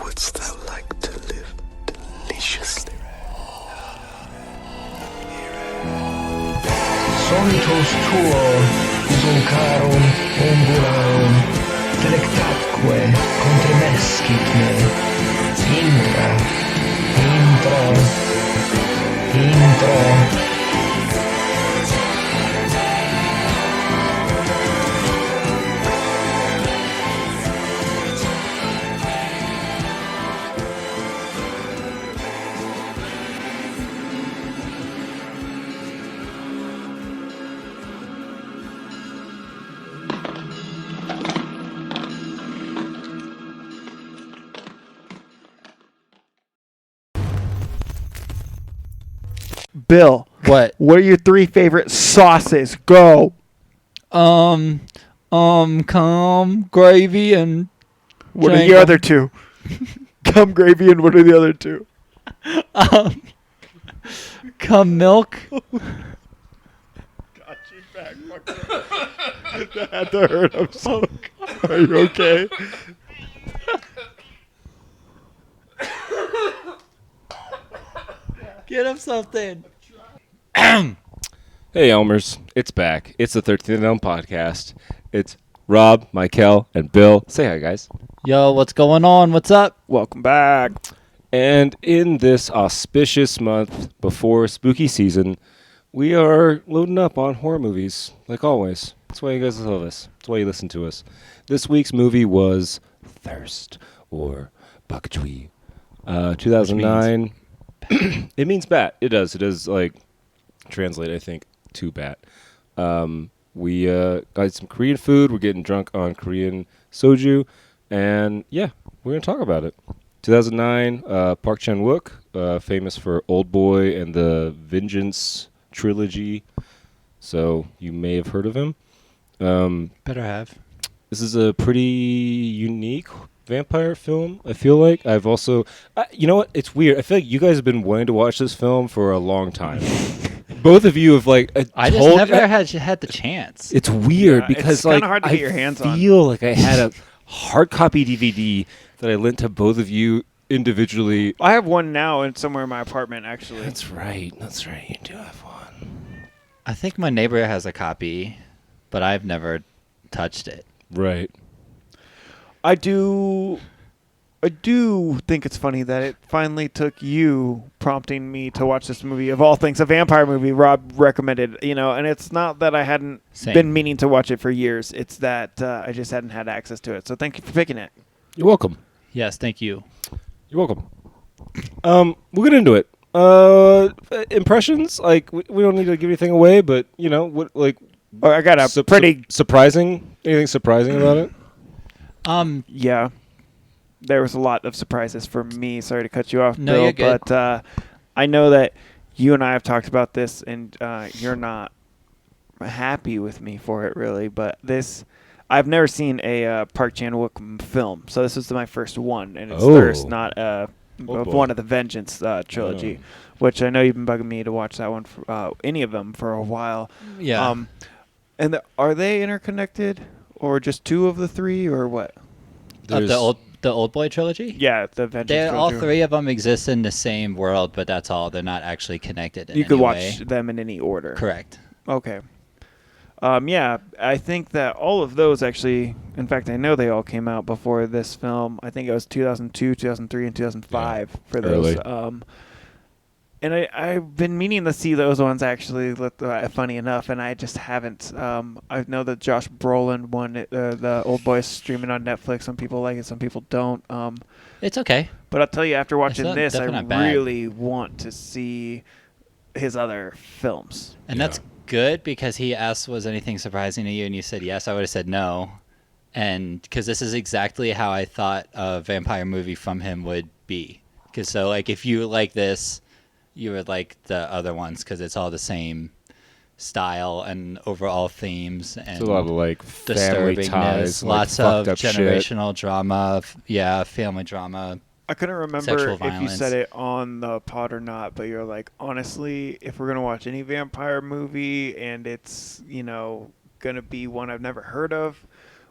Wouldst thou like to live deliciously? Solitos tuo, usucarum, ungularum, delectatque contremescit me. Intra, intro. Bill, What? what are your 3 favorite sauces? Go. Gravy and What are the Django. other 2? Cum gravy and what are the other 2? Cum milk. Got you back, fucker. That had to hurt him so. Are you okay? Get him something. Hey Elmers, it's back. It's the 13th Elm podcast. It's Rob, Mykel, and Bill. Say hi, guys. Yo, what's going on? What's up? Welcome back. And in this auspicious month before spooky season, we are loading up on horror movies, like always. That's why you guys love us. That's why you listen to us. This week's movie was Thirst, or Bakchui, 2009. It means bat. It does. It does, like, translate, I think, to bat. We got some Korean food. We're getting drunk on Korean soju. And, yeah, we're going to talk about it. 2009, Park Chan-wook, famous for Oldboy and the Vengeance trilogy. So you may have heard of him. Better have. This is a pretty unique vampire film, I feel like. I've also... you know what? It's weird. I feel like you guys have been wanting to watch this film for a long time. Both of you have, like... I just never had the chance. It's weird Yeah, because, it's kinda like, hard to get your hands on. I feel like I had a hard copy DVD that I lent to both of you individually. I have one now and somewhere in my apartment, actually. That's right. That's right. You do have one. I think my neighbor has a copy, but I've never touched it. Right. I do think it's funny that it finally took you prompting me to watch this movie. Of all things, a vampire movie Rob recommended, and it's not that I hadn't Same. been meaning to watch it for years. It's that I just hadn't had access to it. So thank you for picking it. You're welcome. Yes, thank you. You're welcome. We'll get into it. Impressions? Like, we don't need to give anything away, but, what, like... Oh, I got a pretty... surprising? Anything surprising about it? Yeah. There was a lot of surprises for me. Sorry to cut you off, No, Bill, you're good. but I know that you and I have talked about this, and you're not happy with me for it, really. But I've never seen a Park Chan-wook film, so this was my first one, and it's Thirst, not one of the Vengeance trilogy, which I know you've been bugging me to watch that one, any of them, for a while. Yeah. And are they interconnected, or just 2 of the 3, or what? The Oldboy trilogy? Yeah, the Vengeance All trilogy. 3 of them exist in the same world, but that's all. They're not actually connected in You any could way. watch them in any order. Correct. Okay. Yeah, I think that all of those actually, in fact, I know they all came out before this film. I think it was 2002, 2003, and 2005 for those. Early. And I've been meaning to see those ones, actually, funny enough, and I just haven't. I know that Josh Brolin one, the Oldboy, is streaming on Netflix. Some people like it, some people don't. It's okay. But I'll tell you, after watching not- this, I definitely not bad. really want to see his other films. And that's good because he asked, was anything surprising to you? And you said yes. I would have said no. And because this is exactly how I thought a vampire movie from him would be. Because so, like, if you like this, you would like the other ones because it's all the same style and overall themes. And It's a lot of, like, family ties. disturbingness, lots like, of fucked up shit. generational drama. Family drama. I couldn't remember Sexual if you violence. said it on the pod or not, but you're like, honestly, if we're going to watch any vampire movie and it's, going to be one I've never heard of,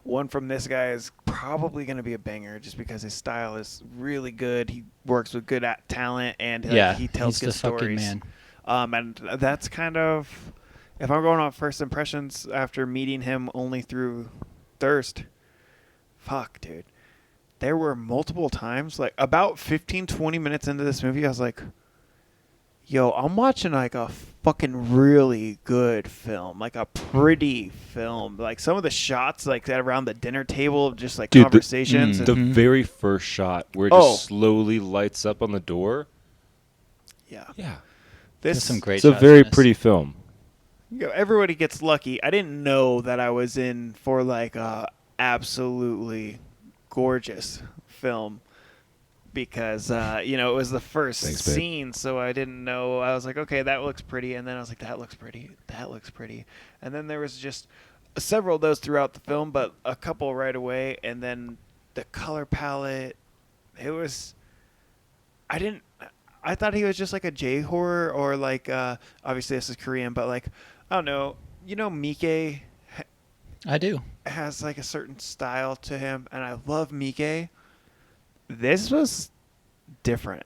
one from this guy is probably going to be a banger just because his style is really good. He works with good talent and he tells he's good the fucking stories. man. And that's kind of, if I'm going off first impressions after meeting him only through Thirst, fuck, dude. There were multiple times, like about 15, 20 minutes into this movie, I was like, yo, I'm watching like a fucking really good film, like a pretty film. Like some of the shots, like that around the dinner table, just like Dude, conversations. The and, very first shot where it just slowly lights up on the door. yeah, Yeah. There's this some great It's a shots very in this. pretty film. everybody gets lucky. I didn't know that I was in for like a absolutely gorgeous film because it was the first Thanks, babe. scene, so I didn't know. I was like, okay, that looks pretty, and then I was like, that looks pretty, and then there was just several of those throughout the film, but a couple right away, and then the color palette, it was. I thought he was just like a J horror or like obviously this is Korean, but like I don't know, Mykel I do. has like a certain style to him, and I love Mykel. This was different.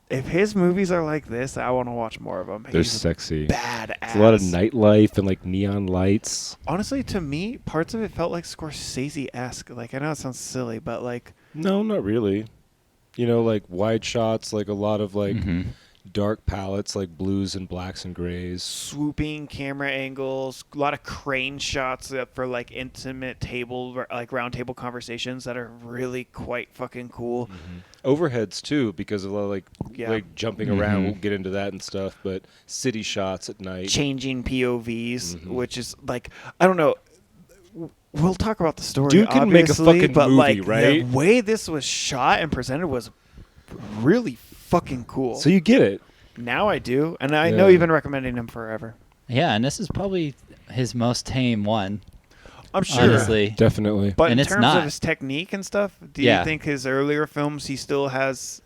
If his movies are like this, I want to watch more of them. They're He's sexy. badass. It's a lot of nightlife and like neon lights. Honestly, to me, parts of it felt like Scorsese-esque. Like I know it sounds silly, but like No, not really. Like wide shots, like a lot of like dark palettes, like blues and blacks and grays. swooping camera angles, a lot of crane shots for like intimate table, like round table conversations that are really quite fucking cool. Overheads too, because of a lot of like jumping around. Mhm. We'll get into that and stuff. But city shots at night. Changing POVs, which is like, I don't know. We'll talk about the story. Dude can make a obviously, fucking but movie, like right? the way this was shot and presented was really fucking cool. So you get it. Now I do, and I know Yeah. you've been recommending him forever. Yeah, and this is probably his most tame one. I'm sure. Honestly. Definitely. But And in it's terms not. of his technique and stuff, do Yeah. you think his earlier films he still has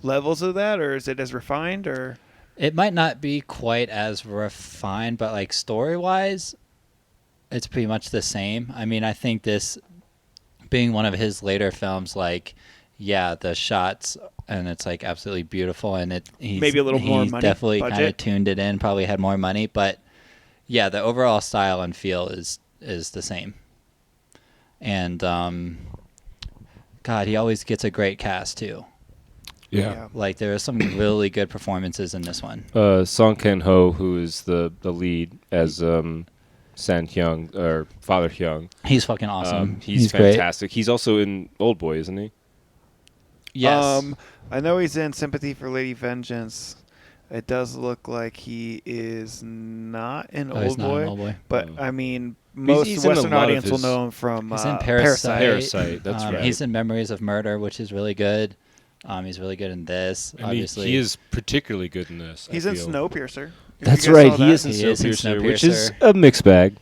levels of that, or is it as refined? Or It might not be quite as refined, but like story-wise, it's pretty much the same. I mean, I think this being one of his later films, like, yeah, the shots and it's like absolutely beautiful, and he's Maybe a little more he's money, definitely kind of budget. tuned it in. Probably had more money, but yeah, the overall style and feel is the same. And God, he always gets a great cast too. Yeah. Like there are some really good performances in this one. Song Kang-ho, who is the lead as San Hyung or Father Hyung. He's fucking awesome. He's great. fantastic. He's also in Oldboy, isn't he? Yes. I know he's in Sympathy for Lady Vengeance. It does look like he is not in Oh, he's not in Oldboy, Oldboy. but Oh. I mean, most he's in a Western lot of audience will his- know him from He's in Parasite. Parasite, that's right. He's in Memories of Murder, which is really good. He's really good in this, And obviously. he is particularly good in this. He's I in feel. Snowpiercer. If That's you guys right. saw He that. is in He is in Snowpiercer, which is Snowpiercer. a mixed bag.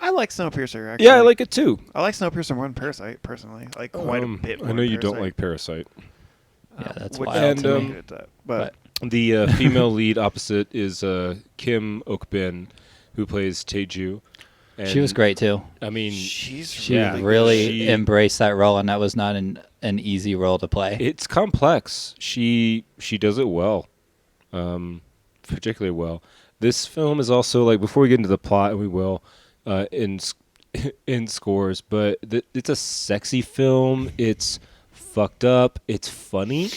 I like Snowpiercer. Actually. Yeah, I like it too. I like Snowpiercer more than Parasite, personally. Like quite a bit more. I know than you don't Parasite. like Parasite. Yeah, that's which wild is to really me. good at that. But The female lead opposite is Kim Ok-bin, who plays Taeju. And, she was great too. I mean, she's She Yeah, really she- embraced that role, and that was not an easy role to play. it's complex. She does it well, particularly well. This film is also like, before we get into the plot, and we will in scores, but it's a sexy film. It's fucked up. It's funny.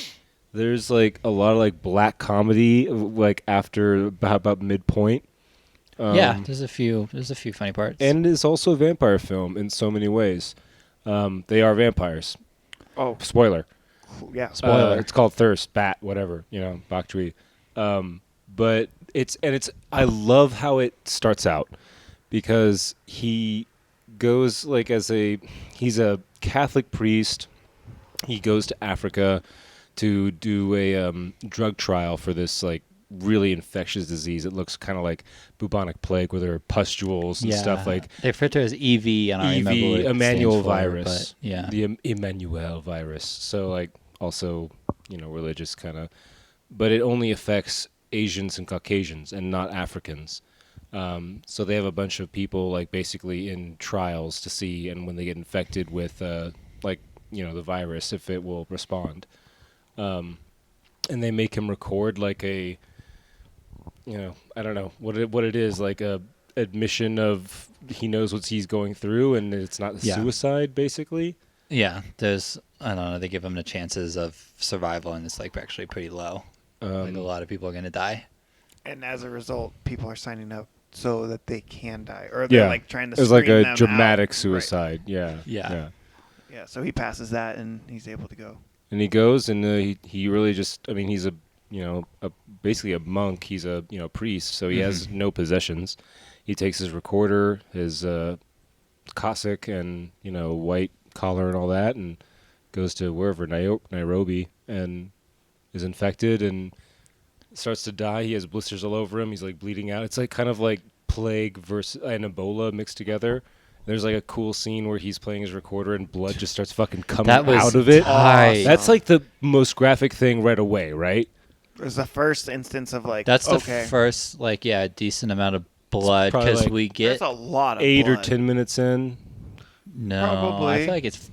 There's like a lot of like black comedy like after about midpoint. Yeah, there's a few funny parts. And it is also a vampire film in so many ways. They are vampires. oh Spoiler. yeah, Spoiler. It's called Thirst, Bat, whatever, Bak Chui. But it's I love how it starts out because he goes like he's a Catholic priest. He goes to Africa to do a drug trial for this like really infectious disease. It looks kind of like bubonic plague, where there are pustules and stuff like they refer to it as EV, and I remember what EV, it Emmanuel stands for, virus. but yeah, The Emmanuel virus. So like also, religious kind of, but it only affects Asians and Caucasians and not Africans. So they have a bunch of people like basically in trials to see, and when they get infected with like the virus, if it will respond. And they make him record like a, I don't know what it is, like a admission of he knows what he's going through, and it's not suicide, basically. Yeah, there's, I don't know, they give him the chances of survival, and it's like actually pretty low. Like a lot of people are going to die. And as a result, people are signing up so that they can die, or they're like trying to. It's like screen a them dramatic out. suicide. Right. Yeah. Yeah. Yeah. So he passes that, and he's able to go. And he goes, and he really just, I mean, he's basically a monk. He's a priest, so he has no possessions. He takes his recorder, his cassock, and white collar and all that, and goes to wherever, Nairobi, and is infected and starts to die. He has blisters all over him. He's like bleeding out. It's like kind of like plague versus and Ebola mixed together. There's like a cool scene where he's playing his recorder and blood just starts fucking coming out of it. Tight. That's like the most graphic thing right away, right? It was the first instance of like. That's the first decent amount of blood, because like, we get there's a lot of 8 blood. or 10 minutes in. No, Probably. I feel like it's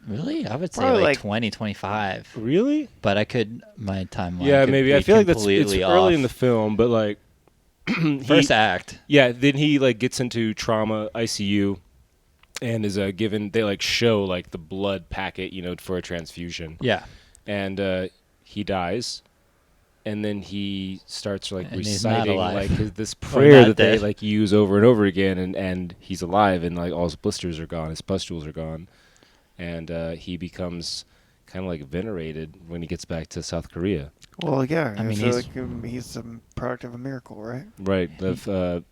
really, I would say Probably like like 20, 25. Really? But I could, my timeline. Yeah, could maybe. be I feel like it's completely early off. in the film, but like First act. Yeah, then he like gets into trauma ICU and is given, they like show like the blood packet, for a transfusion. Yeah. And he dies. And then he starts like And he's not reciting alive. like this prayer not that they dead. like use over and over again, and he's alive, and like all his blisters are gone, his pustules are gone, and he becomes kind of like venerated when he gets back to South Korea. Well, yeah. I mean, he's a product of a miracle, right? Right, the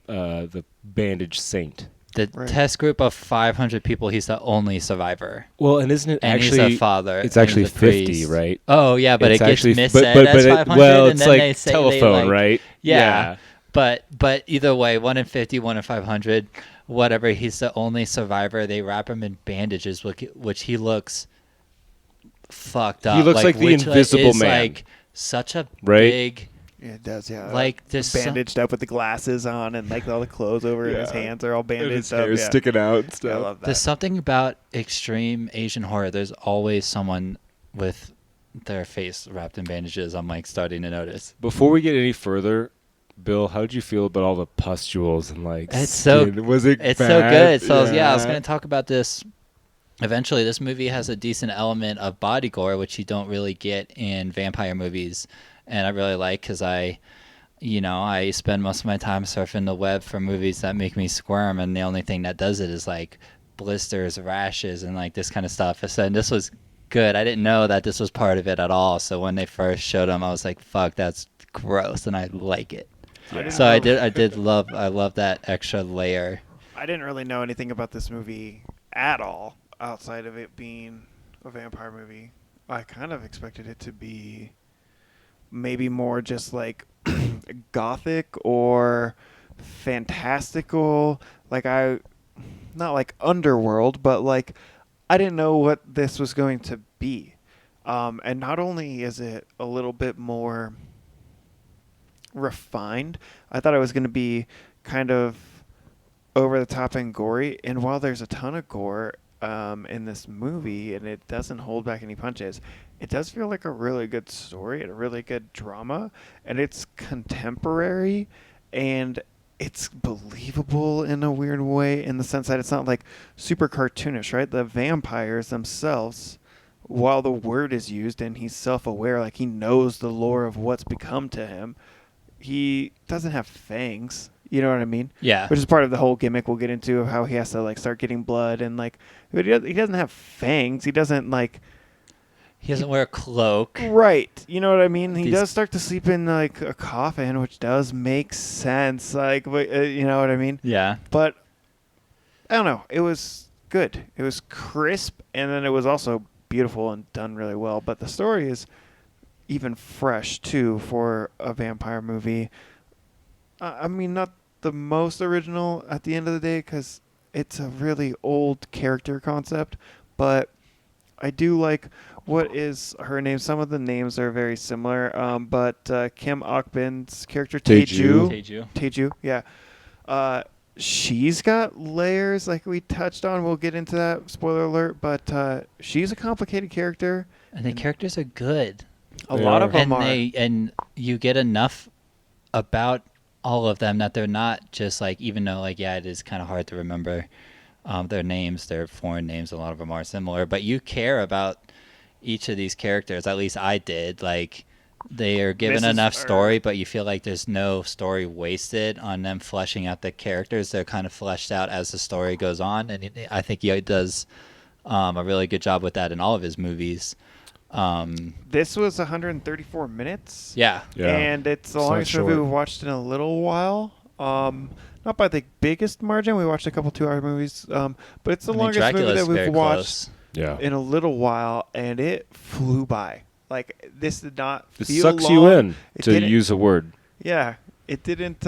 bandage saint. The Right. test group of 500 people, he's the only survivor. Well, and isn't it And actually? he's a father. It's and actually he's a 50, priest. right? Oh, yeah, but It's it gets actually, missaid but as it, 500, well, and it's then like they say telephone, right? Yeah. But either way, 1 in 50, 1 in 500, whatever, he's the only survivor. They wrap him in bandages, which he looks fucked up. He looks like the which Invisible is Man. Like such a Right? big... Yeah, it does. Yeah. Like, there's some- bandaged up with the glasses on, and like all the clothes over, and his Yeah. hands are all And bandaged his up. hair's Yeah. sticking out and I stuff. love that. There's something about extreme Asian horror. There's always someone with their face wrapped in bandages. I'm like starting to notice. Before we get any further, Bill, how did you feel about all the pustules and like It's so- skin? Was it It's bad? so good. So yeah, I was going to talk about this. Eventually, this movie has a decent element of body gore, which you don't really get in vampire movies, and I really like because I spend most of my time surfing the web for movies that make me squirm, and the only thing that does it is like blisters, rashes, and like this kind of stuff. So and this was good. I didn't know that this was part of it at all. So when they first showed them, I was like, "Fuck, that's gross," and I like it. Yeah. So I love that extra layer. I didn't really know anything about this movie at all outside of it being a vampire movie. I kind of expected it to be maybe more just like gothic or fantastical. Not like underworld, but like I didn't know what this was going to be. And not only is it a little bit more refined, I thought it was going to be kind of over the top and gory. And while there's a ton of gore in this movie, and it doesn't hold back any punches, it does feel like a really good story and a really good drama, and it's contemporary, and it's believable in a weird way, in the sense that it's not like super cartoonish, right? The vampires themselves, while the word is used and he's self-aware, like he knows the lore of what's become to him, he doesn't have fangs. You know what I mean? Yeah. Which is part of the whole gimmick we'll get into, of how he has to like start getting blood, and like, but he doesn't have fangs. He doesn't like. He doesn't wear a cloak. Right. You know what I mean? He These- does start to sleep in like a coffin, which does make sense. Like, but, you know what I mean? Yeah. But I don't know. It was good. It was crisp, and then it was also beautiful and done really well. But the story is even fresh too for a vampire movie. I mean, not the most original at the end of the day, because it's a really old character concept, but I do like what is her name. Some of the names are very similar, but Kim Ok-bin's character Taeju. Taeju, yeah. She's got layers like we touched on. We'll get into that. Spoiler alert. But she's a complicated character. And the characters are good. A They lot are. of them are. And you get enough about all of them that they're not just like, even though like, yeah, it is kind of hard to remember their names, their foreign names, a lot of them are similar, but you care about each of these characters. At least I did. Like, they are given enough story, but you feel like there's no story wasted on them fleshing out the characters. They're kind of fleshed out as the story goes on, and I think he does a really good job with that in all of his movies. This was 134 minutes. Yeah. And it's the It's not longest movie short. we've watched in a little while. Not by the biggest margin. We watched a couple 2-hour movies. But it's the longest movie Dracula's that very we've watched close. Yeah. in a little while, and it flew by. Like, this did not It feel sucks long. you in, It to didn't- use a word. Yeah. It didn't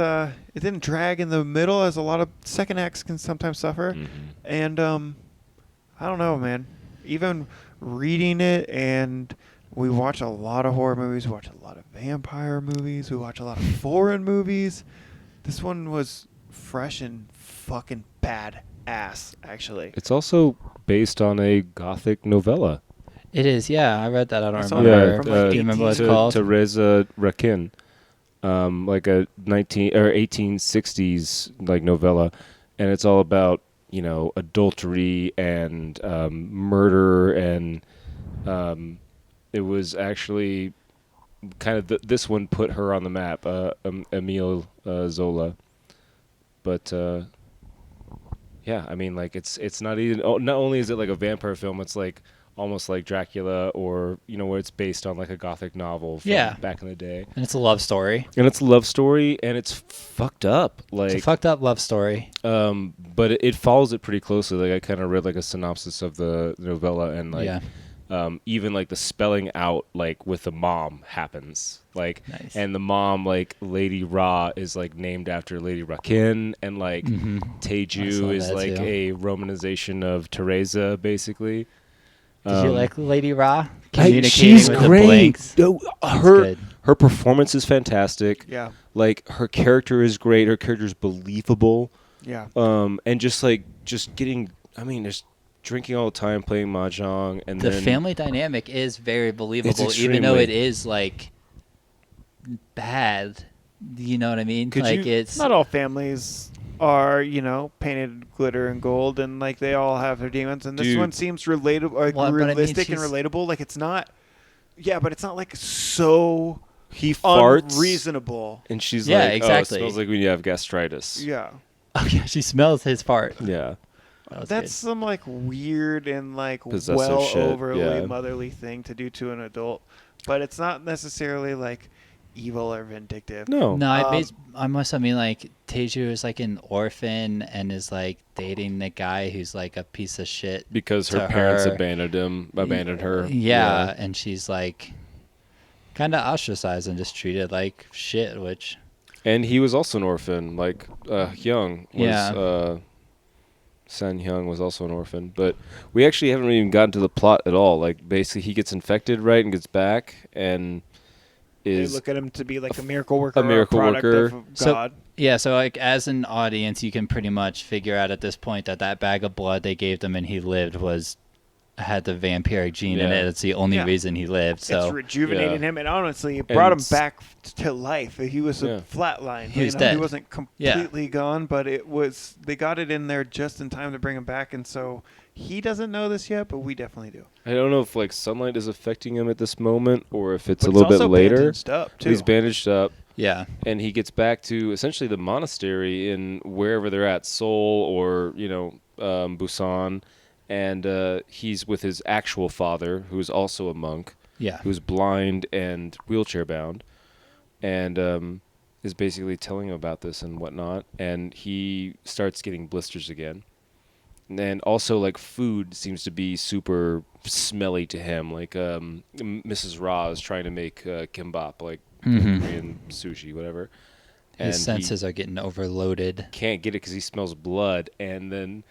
drag in the middle, as a lot of second acts can sometimes suffer. Mhm. And I don't know, man. Even reading it, and we watch a lot of horror movies, we watch a lot of vampire movies, we watch a lot of foreign movies. This one was fresh and fucking badass, actually. It's also based on a gothic novella. It is, yeah. I read that. I don't I saw remember. that from, like, Do you remember what it's 18 called? Teresa Rakin, like a 1860s like novella, and it's all about adultery and murder, and it was actually kind of this one put her on the map, Emile Zola, but. Yeah, I mean, like it's not even. Oh, not only is it like a vampire film, it's like almost like Dracula, or where it's based on like a gothic novel from back in the day. And it's a love story. And it's a love story, and it's fucked up. Like It's a fucked up love story. but it follows it pretty closely. Like I kind of read like a synopsis of the novella, and like even like the spelling out like with the mom happens. Like Nice. and the mom, like Lady Ra, is like named after Lady Rakin, and like I Teju saw is that, like too. a romanization of Teresa, basically. Did you like Lady Ra? She's with the great. blanks? No, That's her good. her performance is fantastic. Yeah. Like her character is great. Her character is believable. Yeah. And just getting. I mean, just drinking all the time, playing mahjong, and The then family dynamic is very believable, even though extremely. it is like bad. You know what I mean? Could Like you- it's Not all families are, painted glitter and gold, and like they all have their demons. And this Dude. one seems relatable, like Well, but I mean, realistic and she's- relatable. Like it's not. Yeah, but it's not like so he farts, unreasonable. and she's Yeah, like, exactly. "Oh, it smells like when you have gastritis." Yeah. oh yeah, she smells his fart. Yeah. That was That's good. some like weird and like Possessive well shit, overly yeah. motherly thing to do to an adult, but it's not necessarily like evil or vindictive. No. No, I must mean like Teju is like an orphan and is like dating the guy who's like a piece of shit. Because her to parents her. abandoned her. Yeah, and she's like kind of ostracized and just treated like shit, which And he was also an orphan. Like Hyung was. Yeah. San Hyung was also an orphan, but we actually haven't even gotten to the plot at all. Like basically, he gets infected, right, and gets back, and They is look at him to be like a miracle worker, a miracle or a product worker. of So- God. yeah. So like as an audience, you can pretty much figure out at this point that that bag of blood they gave them and he lived had the vampiric gene in Yeah. it. It's the only Yeah. reason he lived. It's So rejuvenating yeah. him, and honestly, it brought him And back to life. He was Yeah. a flatline. He was He dead. wasn't completely gone, but they got it in there just in time to bring him back, and so he doesn't know this yet, but we definitely do. I don't know if like sunlight is affecting him at this moment or if it's But a little he's bit also later. bandaged up, too. He's bandaged up, yeah, and he gets back to essentially the monastery in wherever they're at, Seoul or Busan, and he's with his actual father, who's also a monk, yeah. who's blind and wheelchair bound, and is basically telling him about this and whatnot, and he starts getting blisters again. And also, like, food seems to be super smelly to him. Like, Mrs. Ra is trying to make kimbap, like Korean sushi, whatever. His And senses are getting overloaded. he can't get it because he smells blood. And then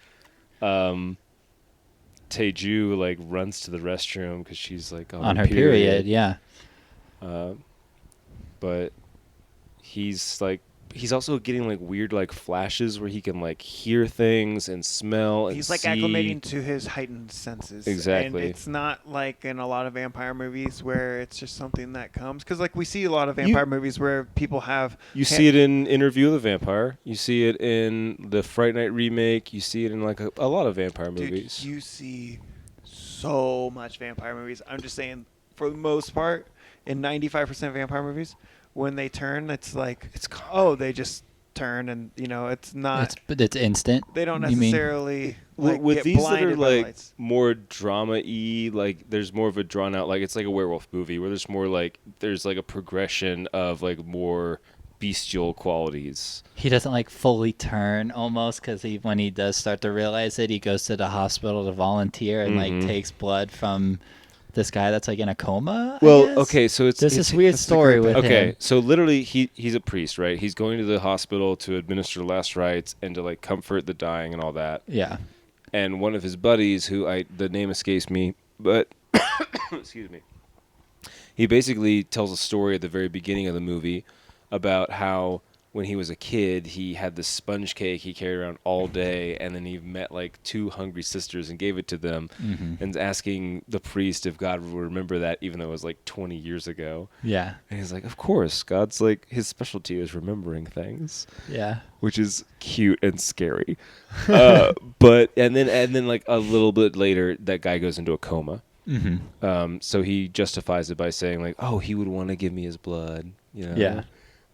Taeju, like, runs to the restroom because she's, like, On her period, yeah. But he's, like, he's also getting like weird like flashes where he can like hear things and smell and He's like see. acclimating to his heightened senses. Exactly. And it's not like in a lot of vampire movies where it's just something that comes. Because like we see a lot of vampire movies where people have... You see it in Interview with the Vampire. You see it in the Fright Night remake. You see it in like a lot of vampire movies. Dude, you see so much vampire movies. I'm just saying, for the most part, in 95% of vampire movies, when they turn, it's like, they just turn, and it's not. It's instant. They don't you mean? necessarily like, with get these that are blinded by like lights. more drama-y, like there's more of a drawn out, like it's like a werewolf movie where there's more like there's like a progression of like more bestial qualities. He doesn't like fully turn almost because when he does start to realize it, he goes to the hospital to volunteer and like takes blood from this guy that's like in a coma. Well, I guess? okay, so it's this weird story with him. Okay, so literally he's a priest, right? He's going to the hospital to administer last rites and to like comfort the dying and all that. Yeah. And one of his buddies, the name escapes me, but excuse me. He basically tells a story at the very beginning of the movie about how when he was a kid, he had this sponge cake he carried around all day, and then he met like 2 hungry sisters and gave it to them, and asking the priest if God would remember that, even though it was like 20 years ago. Yeah. And he's like, of course, God's like, his specialty is remembering things. Yeah. Which is cute and scary. And then like a little bit later, that guy goes into a coma. So he justifies it by saying like, oh, he would want to give me his blood, Yeah.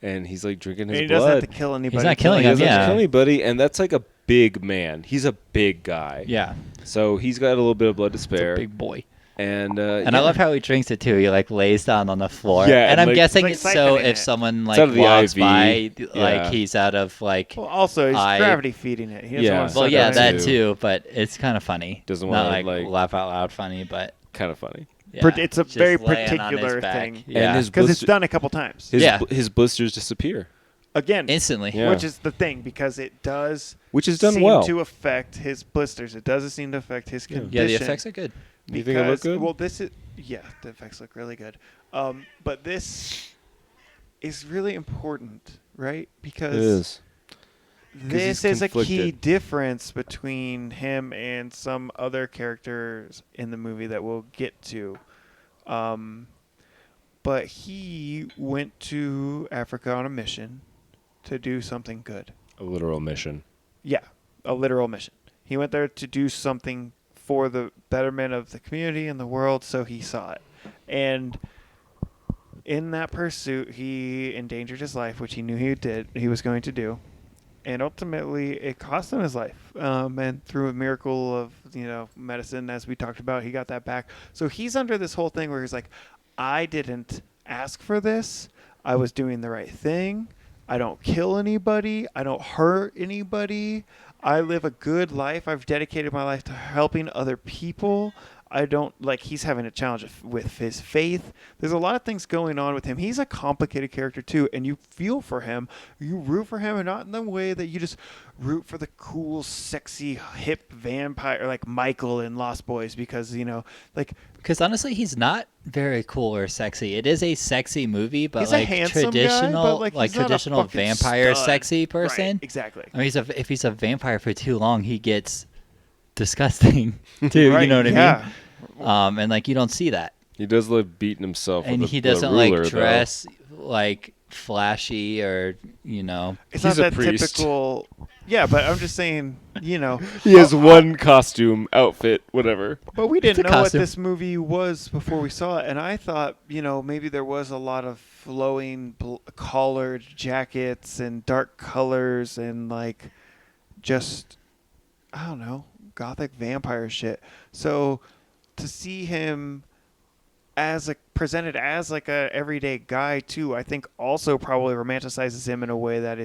And he's like drinking his And he blood. doesn't have to kill anybody. He's not killing He him, doesn't have to yeah. kill anybody, and that's like a big man. He's a big guy. Yeah. So he's got a little bit of blood to spare. Big boy. And I love how he drinks it too. He like lays down on the floor. Yeah, and and, I'm like- guessing Like it's so siphoning if it. someone out like of the walks IV. by, Yeah. like he's out of like. Well, also, he's I- gravity feeding it. He doesn't Yeah. want to Well, suck yeah, it that in. too. But it's kind of funny. Doesn't not wanna, like like- laugh out loud funny, but kind of funny. yeah, It's a just very laying on his particular back. thing. Yeah. And his Because it's blister- done a couple times. His blisters disappear, Again, instantly. Yeah. which is the thing, because it does which is done seem well. to affect his blisters. It doesn't seem to affect his condition. Yeah, the effects are good. You think it look good? Well, the effects look really good. But this is really important, right? Because It is. this he's is a key conflicted. difference between him and some other characters in the movie that we'll get to. But he went to Africa on a mission to do something good. A literal mission. Yeah, a literal mission. He went there to do something for the betterment of the community and the world, so he saw it. And in that pursuit, he endangered his life, which he knew he was going to do. And ultimately, it cost him his life. And through a miracle of, medicine, as we talked about, he got that back. So he's under this whole thing where he's like, I didn't ask for this. I was doing the right thing. I don't kill anybody. I don't hurt anybody. I live a good life. I've dedicated my life to helping other people. I don't he's having a challenge with his faith. There's a lot of things going on with him. He's a complicated character too, and you feel for him. You root for him, and not in the way that you just root for the cool, sexy, hip vampire like Mykel in Lost Boys, because Because honestly, he's not very cool or sexy. It is a sexy movie, but he's a like handsome traditional, guy, but he's not a traditional fucking vampire stud. sexy person. Right, exactly. I mean, if he's a vampire for too long, he gets disgusting too. Right, You know what I yeah. mean? And like you don't see that, He does love beating himself. and with he a doesn't ruler, like though. dress like flashy or It's He's not a that priest. typical. Yeah, but I'm just saying, He has one costume, outfit, whatever. But we didn't a know what costume. this movie was before we saw it, and I thought, maybe there was a lot of flowing collared jackets and dark colors and just, I don't know, gothic vampire shit. So to see him presented as like a everyday guy too, I think also probably romanticizes him in a way that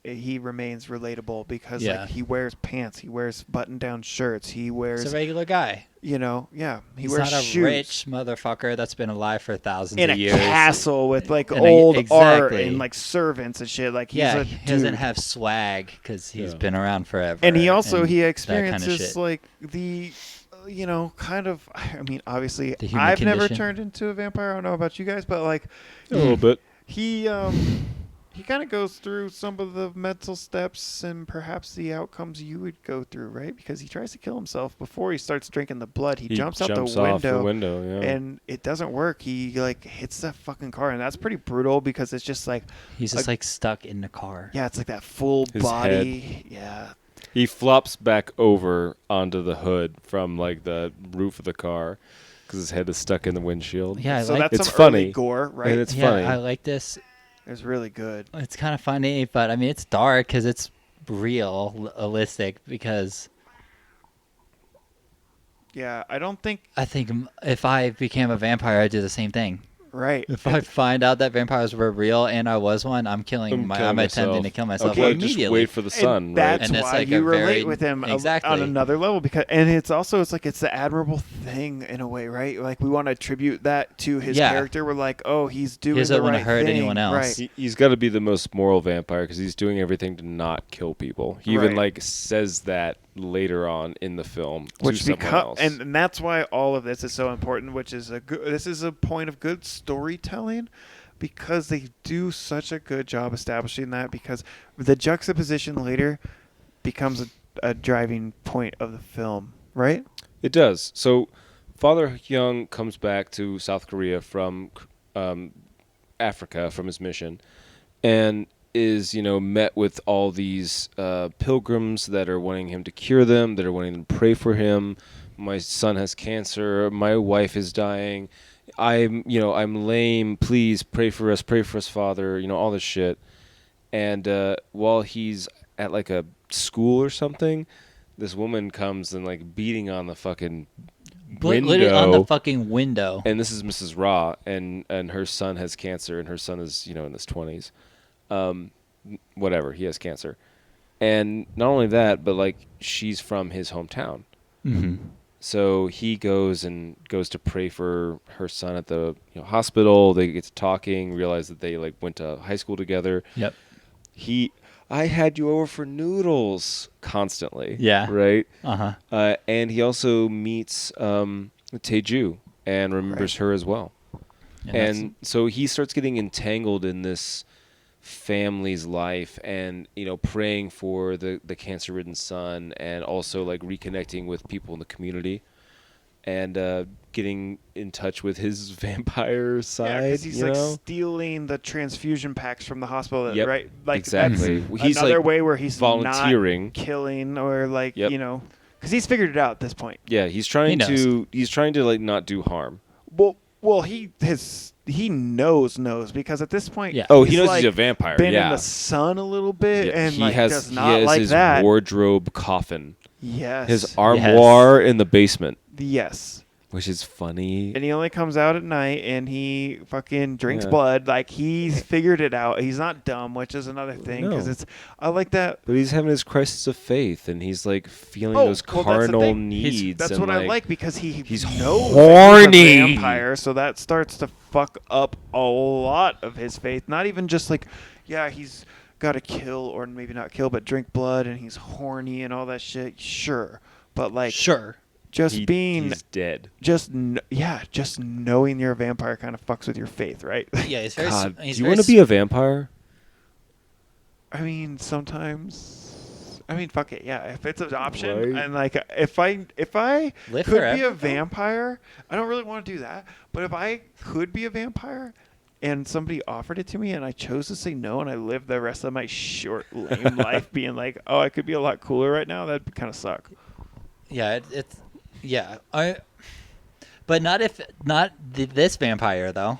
he remains relatable, because he wears pants, he wears button-down shirts, he wears he's a regular guy. he He's wears not a shoes rich motherfucker that's been alive for thousands in of a years. castle with And old art exactly. and servants and shit. He's Yeah, a he doesn't dude. have swag because he's Yeah. been around forever. And he also and he that kind of experiences shit. the kind of, I mean, obviously The human I've never condition. turned into a vampire. I don't know about you guys, but A little bit. he he kind of goes through some of the mental steps and perhaps the outcomes you would go through, right? Because he tries to kill himself before he starts drinking the blood. He jumps out off the window, yeah. and it doesn't work. He like hits that fucking car, and that's pretty brutal because it's just like He's just like stuck in the car. yeah, it's like that full His body. head. Yeah, He flops back over onto the hood from like the roof of the car because his head is stuck in the windshield. Yeah, I so like that's It's some funny. early gore, right? And it's yeah, funny. I like this. It's really good. It's kind of funny, but I mean, it's dark because it's realistic. Because Yeah, I don't think I think if I became a vampire, I'd do the same thing. right. If I find out that vampires were real and I was one, I'm attempting to kill myself Okay, just immediately. wait for the sun, and right? that's And it's why like you a relate very- with him exactly. on another level because, and it's also it's the admirable thing in a way, right? Like we want to attribute that to his Yeah. character. We're like, oh, he's doing He doesn't the wanna right hurt thing, anyone else. right? He's got to be the most moral vampire because he's doing everything to not kill people. He even Right. like says that later on in the film Which to someone becomes, else. and that's why all of this is so important. Which is this is a point of good storytelling. Because they do such a good job establishing that, because the juxtaposition later becomes a driving point of the film, right? It does. So Father Young comes back to South Korea from Africa from his mission, and is met with all these pilgrims that are wanting him to cure them, that are wanting to pray for him. My son has cancer. My wife is dying. I'm lame. Please pray for us, Father. All this shit. And while he's at like a school or something, this woman comes and like beating on the fucking window. Literally on the fucking window. And this is Mrs. Ra, and her son has cancer, and her son is in his 20s. Whatever, he has cancer. And not only that, but like she's from his hometown. Mm-hmm. So he goes to pray for her son at the hospital. They get to talking, realize that they like went to high school together. Yep. I had you over for noodles constantly. Yeah. Right. Uh-huh. And he also meets Taeju and remembers her as well. And so he starts getting entangled in this family's life and praying for the cancer-ridden son, and also like reconnecting with people in the community and getting in touch with his vampire side. Yeah, because he's like stealing the transfusion packs from the hospital, Yep, right? Like exactly. That's He's another like way where he's volunteering, not killing or like Yep. because he's figured it out at this point. Yeah, he's trying to like not do harm. Well, he knows because at this point, Yeah. Oh, he he's, knows like, he's a vampire. been yeah. in the sun a little bit, Yeah, and he like has does not like his that. wardrobe coffin. Yes. His armoire in the basement, Yes. which is funny. And he only comes out at night, and he fucking drinks Yeah. blood. Like he's figured it out. He's not dumb, which is another thing because No. I like that. But he's having his crisis of faith, and he's like feeling Oh, those well, that's the carnal thing. needs. That's and what I like because he's he's knows horny. that he's a vampire, so that starts to fuck up a lot of his faith. Not even just like, yeah, he's got to kill or maybe not kill, but drink blood, and he's horny and all that shit. Sure, but like, Sure. just he's dead. just knowing you're a vampire kind of fucks with your faith, right? Yeah, he's very. God, he's do you very want to be a vampire? I mean, sometimes. I mean, fuck it, yeah. If it's an option, Right. and like, if I Live could be forever. a vampire, I don't really want to do that. But if I could be a vampire, and somebody offered it to me, and I chose to say no, and I lived the rest of my short, lame life being like, oh, I could be a lot cooler right now, that'd kind of suck. Yeah, it's yeah. But not this vampire though.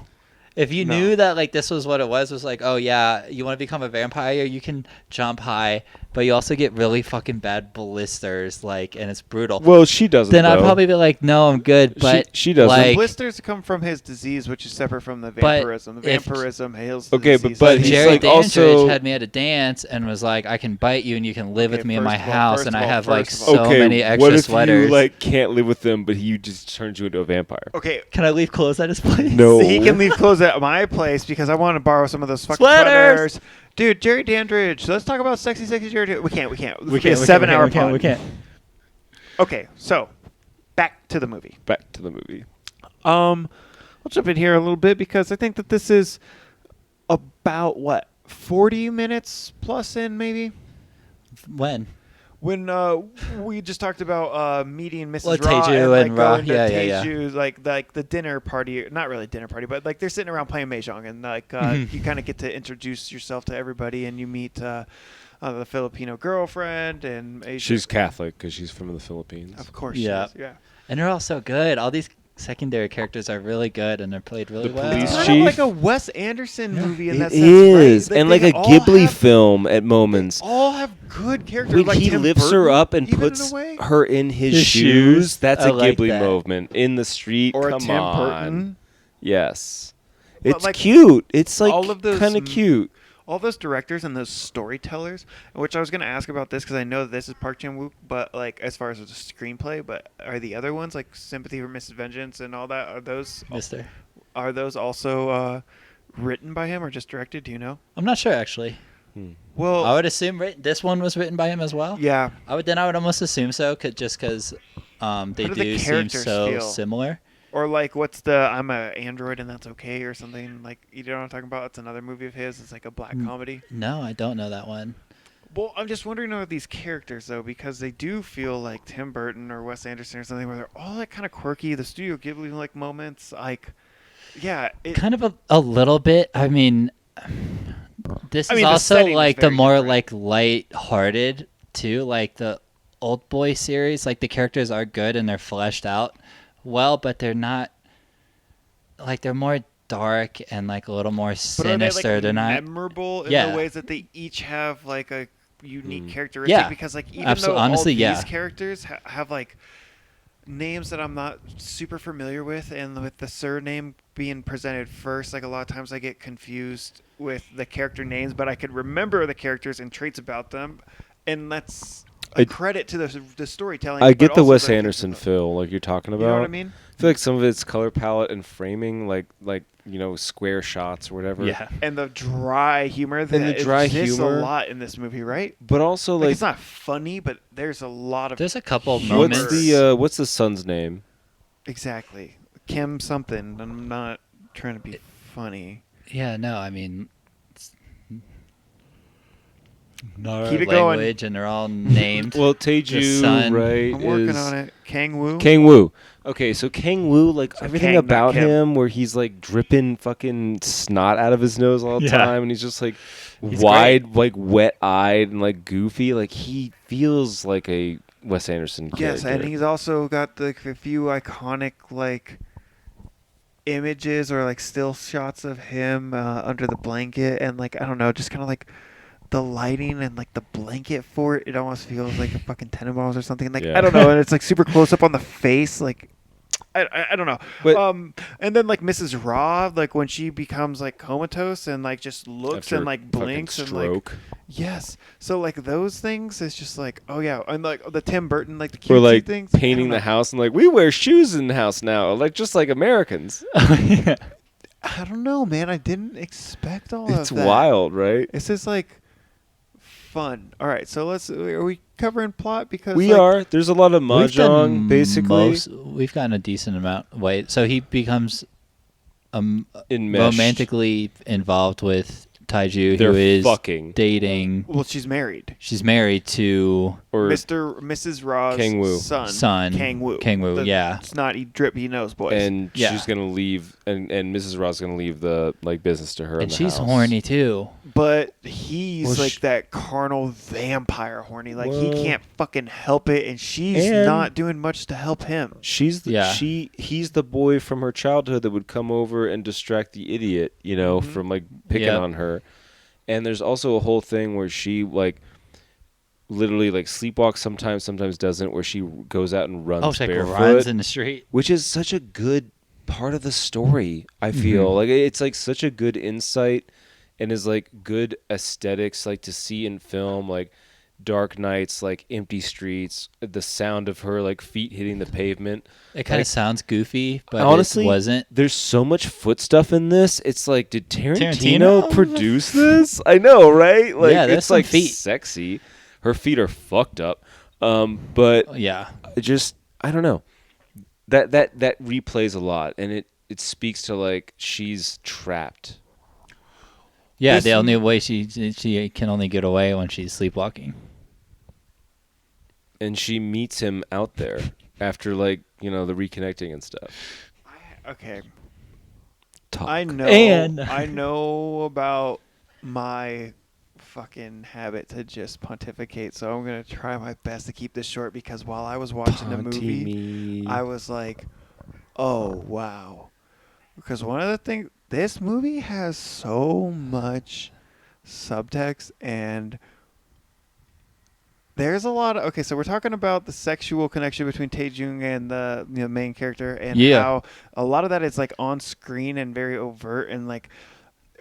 If you No. knew that like this was what it was like, oh yeah, you want to become a vampire, you can jump high, but you also get really fucking bad blisters, like, and it's brutal. Well, she doesn't. Then I'd though. probably be like, no, I'm good. But she doesn't. Like, Blisters come from his disease, which is separate from the But vampirism. The if- vampirism hails the Okay, disease. but But he's Jerry like Dandridge also- had me at a dance and was like, I can bite you and you can live with Okay, me in my first of all- house, first and of I all- have like first of all- so okay, many extra what if sweaters. you like can't live with them, but he just turns you into a vampire? Okay, Can I leave clothes at his place? No. he can leave clothes at my place because I want to borrow some of those fucking Sweaters! sweaters. Dude, Jerry Dandridge. Let's talk about sexy Jerry Dandridge. We can't. We This can't. would be a 7-hour We can't. pod. We can't. Okay, so back to the movie. Back to the movie. We'll jump in here a little bit because I think that this is about what 40 minutes plus in, maybe. When? When we just talked about meeting Mrs. Well, Ra Taeju and like and Ra, going to yeah. Taeju's like the dinner party, not really dinner party, but like they're sitting around playing mahjong, and like you kind of get to introduce yourself to everybody, and you meet the Filipino girlfriend, and She's Catholic because she's from the Philippines. of course, Yeah. she is, yeah. And they're all so good. All these secondary characters are really good, and they're played really The well. police It's kind chief. of like a Wes Anderson movie in It that sense, is, right? and like they a all Ghibli have- film at moments. They all have good characters. When like he Tim lifts her Burton, up and even in puts a way. her in his His shoes. that's I a like Ghibli that. movement in the street. or Come a Tim on, Burton. yes, But, it's like, cute. It's like all of those kind of cute. All those directors and those storytellers, which I was going to ask about this because I know this is Park Chan-wook, but like as far as the screenplay, but are the other ones like Sympathy for Mrs. Vengeance and all that? Mister. Are those also written by him or just directed? Do you know? I'm not sure actually. Well, I would assume this one was written by him as well. yeah. I would almost assume so, just because they do the do seem characters so feel? similar. Or like, what's the I'm a android and that's okay or something? Like, you know what I'm talking about? It's another movie of his. It's like a black comedy. No, I don't know that one. Well, I'm just wondering about these characters though, because they do feel like Tim Burton or Wes Anderson or something, where they're all like kind of quirky. The Studio Ghibli like moments, like, yeah, Kind of a little bit. I mean, this is the also setting is like the very more different. like light-hearted too. Like the Oldboy series, like the characters are good and they're fleshed out well, but they're not like they're more dark and like a little more but are they sinister. like They're not. memorable in Yeah. the ways that they each have like a unique characteristic? Yeah. Because like even Absol- though honestly, all yeah. these characters have like names that I'm not super familiar with, and with the surname being presented first, like a lot of times I get confused with the character names, but I could remember the characters and traits about them, and that's a credit to the storytelling. I but get the also Wes Anderson character- feel like you're talking about. You know what I mean? I feel like some of it's color palette and framing, like square shots or whatever. Yeah. And the dry humor that And the dry exists humor. a lot in this movie, right? But also Like, it's not funny, but there's a lot of There's a couple humor. moments. what's the son's name? Exactly. Kim something. I'm not trying to be funny. Yeah, no, I mean, it's not Keep our it going. language, and they're all named. Well, The Taeju, son. right? I'm working is on it. Kang-woo. Kang-woo. Okay, so Kang-woo, like So everything Kang, not about Kim. him, where he's like dripping fucking snot out of his nose all the Yeah. time, and he's just like He's wide, like wet-eyed and like goofy. Like he feels like a Wes Anderson Yes, character. and he's also got a few iconic like images or like still shots of him under the blanket, and like I don't know, just kind of like the lighting and like the blanket for it. It almost feels like a fucking Tenenbaums or something. Like Yeah. I don't know, and it's like super close up on the face, like. I don't know. But- And then like Mrs. Ra, like when she becomes like comatose and like just looks After and a like fucking blinks and like stroke. yes. So like those things, it's just like oh yeah, and like the Tim Burton like the cutesy We're like things, I painting don't the know. house and like we wear shoes in the house now, like just like Americans. I don't know, man. I didn't expect all It's of that. wild, right? It's just like fun. All right, so are we covering plot because We like, are. There's a lot of We've done mahjong, basically. We've gotten a decent amount. Wait, so he becomes Enmeshed. romantically involved with Taeju, They're who is fucking. dating. Well, she's married. She's married to Or Mrs. Ra's Kang-woo. son Kang-woo. Kang-woo, The yeah. snotty, drippy nose boys. and Yeah. she's gonna leave, and Mrs. Ross gonna leave the like business to her. in And the she's house. horny too. but he's Well, like that carnal vampire horny. Like he Well- can't fucking help it, and she's And- not doing much to help him. She's the, Yeah. he's the boy from her childhood that would come over and distract the idiot, from like picking Yep. on her. And there's also a whole thing where she like literally like sleepwalks sometimes doesn't, where she goes out and runs She like barefoot, runs in the street. which is such a good part of the story. I feel like it's like such a good insight and is like good aesthetics, like to see in film, like dark nights, like empty streets, the sound of her like feet hitting the pavement. It kind of Like, sounds goofy, but honestly, it wasn't. There's so much foot stuff in this. It's like, did Tarantino Tarantino? produce this? I know, right? Like, Yeah, there's it's some like feet. sexy. Her feet are fucked up. But Yeah. it just, I don't know. That replays a lot, and it speaks to like she's trapped. Yeah, the only way she can only get away when she's sleepwalking. And she meets him out there after, like, the reconnecting and stuff. Okay. Talk. I know. And- I know about my fucking habit to just pontificate, so I'm gonna try my best to keep this short because while I was watching the movie, Me. I was like, "Oh wow," because one of the things this movie has so much subtext and there's a lot of okay. So we're talking about the sexual connection between Tae-jung and the main character, and how a lot of that is like on screen and very overt, and like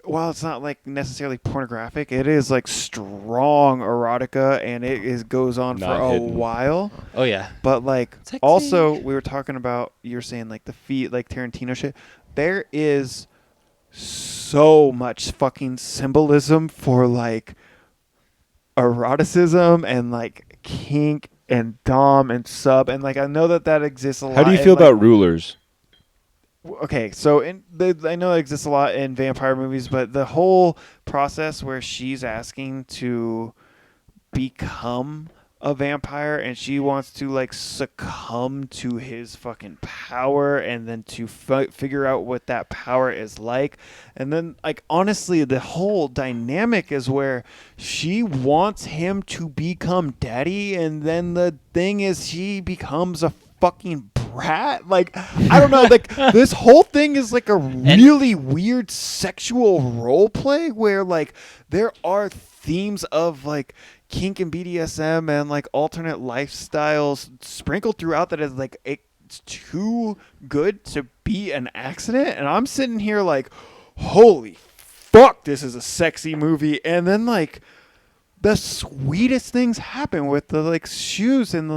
while it's not like necessarily pornographic, it is like strong erotica, and it goes on Not for a hidden. while. Oh yeah. But like Sexy. also we were talking about you were saying like the feet like Tarantino shit. There is so much fucking symbolism for like eroticism and like kink and dom and sub, and like I know that exists a lot. How do you in, feel like, about rulers? okay, so I know it exists a lot in vampire movies, but the whole process where she's asking to become a vampire and she wants to like succumb to his fucking power and then to figure out what that power is like, and then like honestly the whole dynamic is where she wants him to become daddy, and then the thing is she becomes a fucking brat. Like I don't know, like this whole thing is like a really weird sexual role play where like there are themes of like kink and BDSM and like alternate lifestyles sprinkled throughout that is like it's too good to be an accident, and I'm sitting here like holy fuck, this is a sexy movie. And then like the sweetest things happen with the like shoes and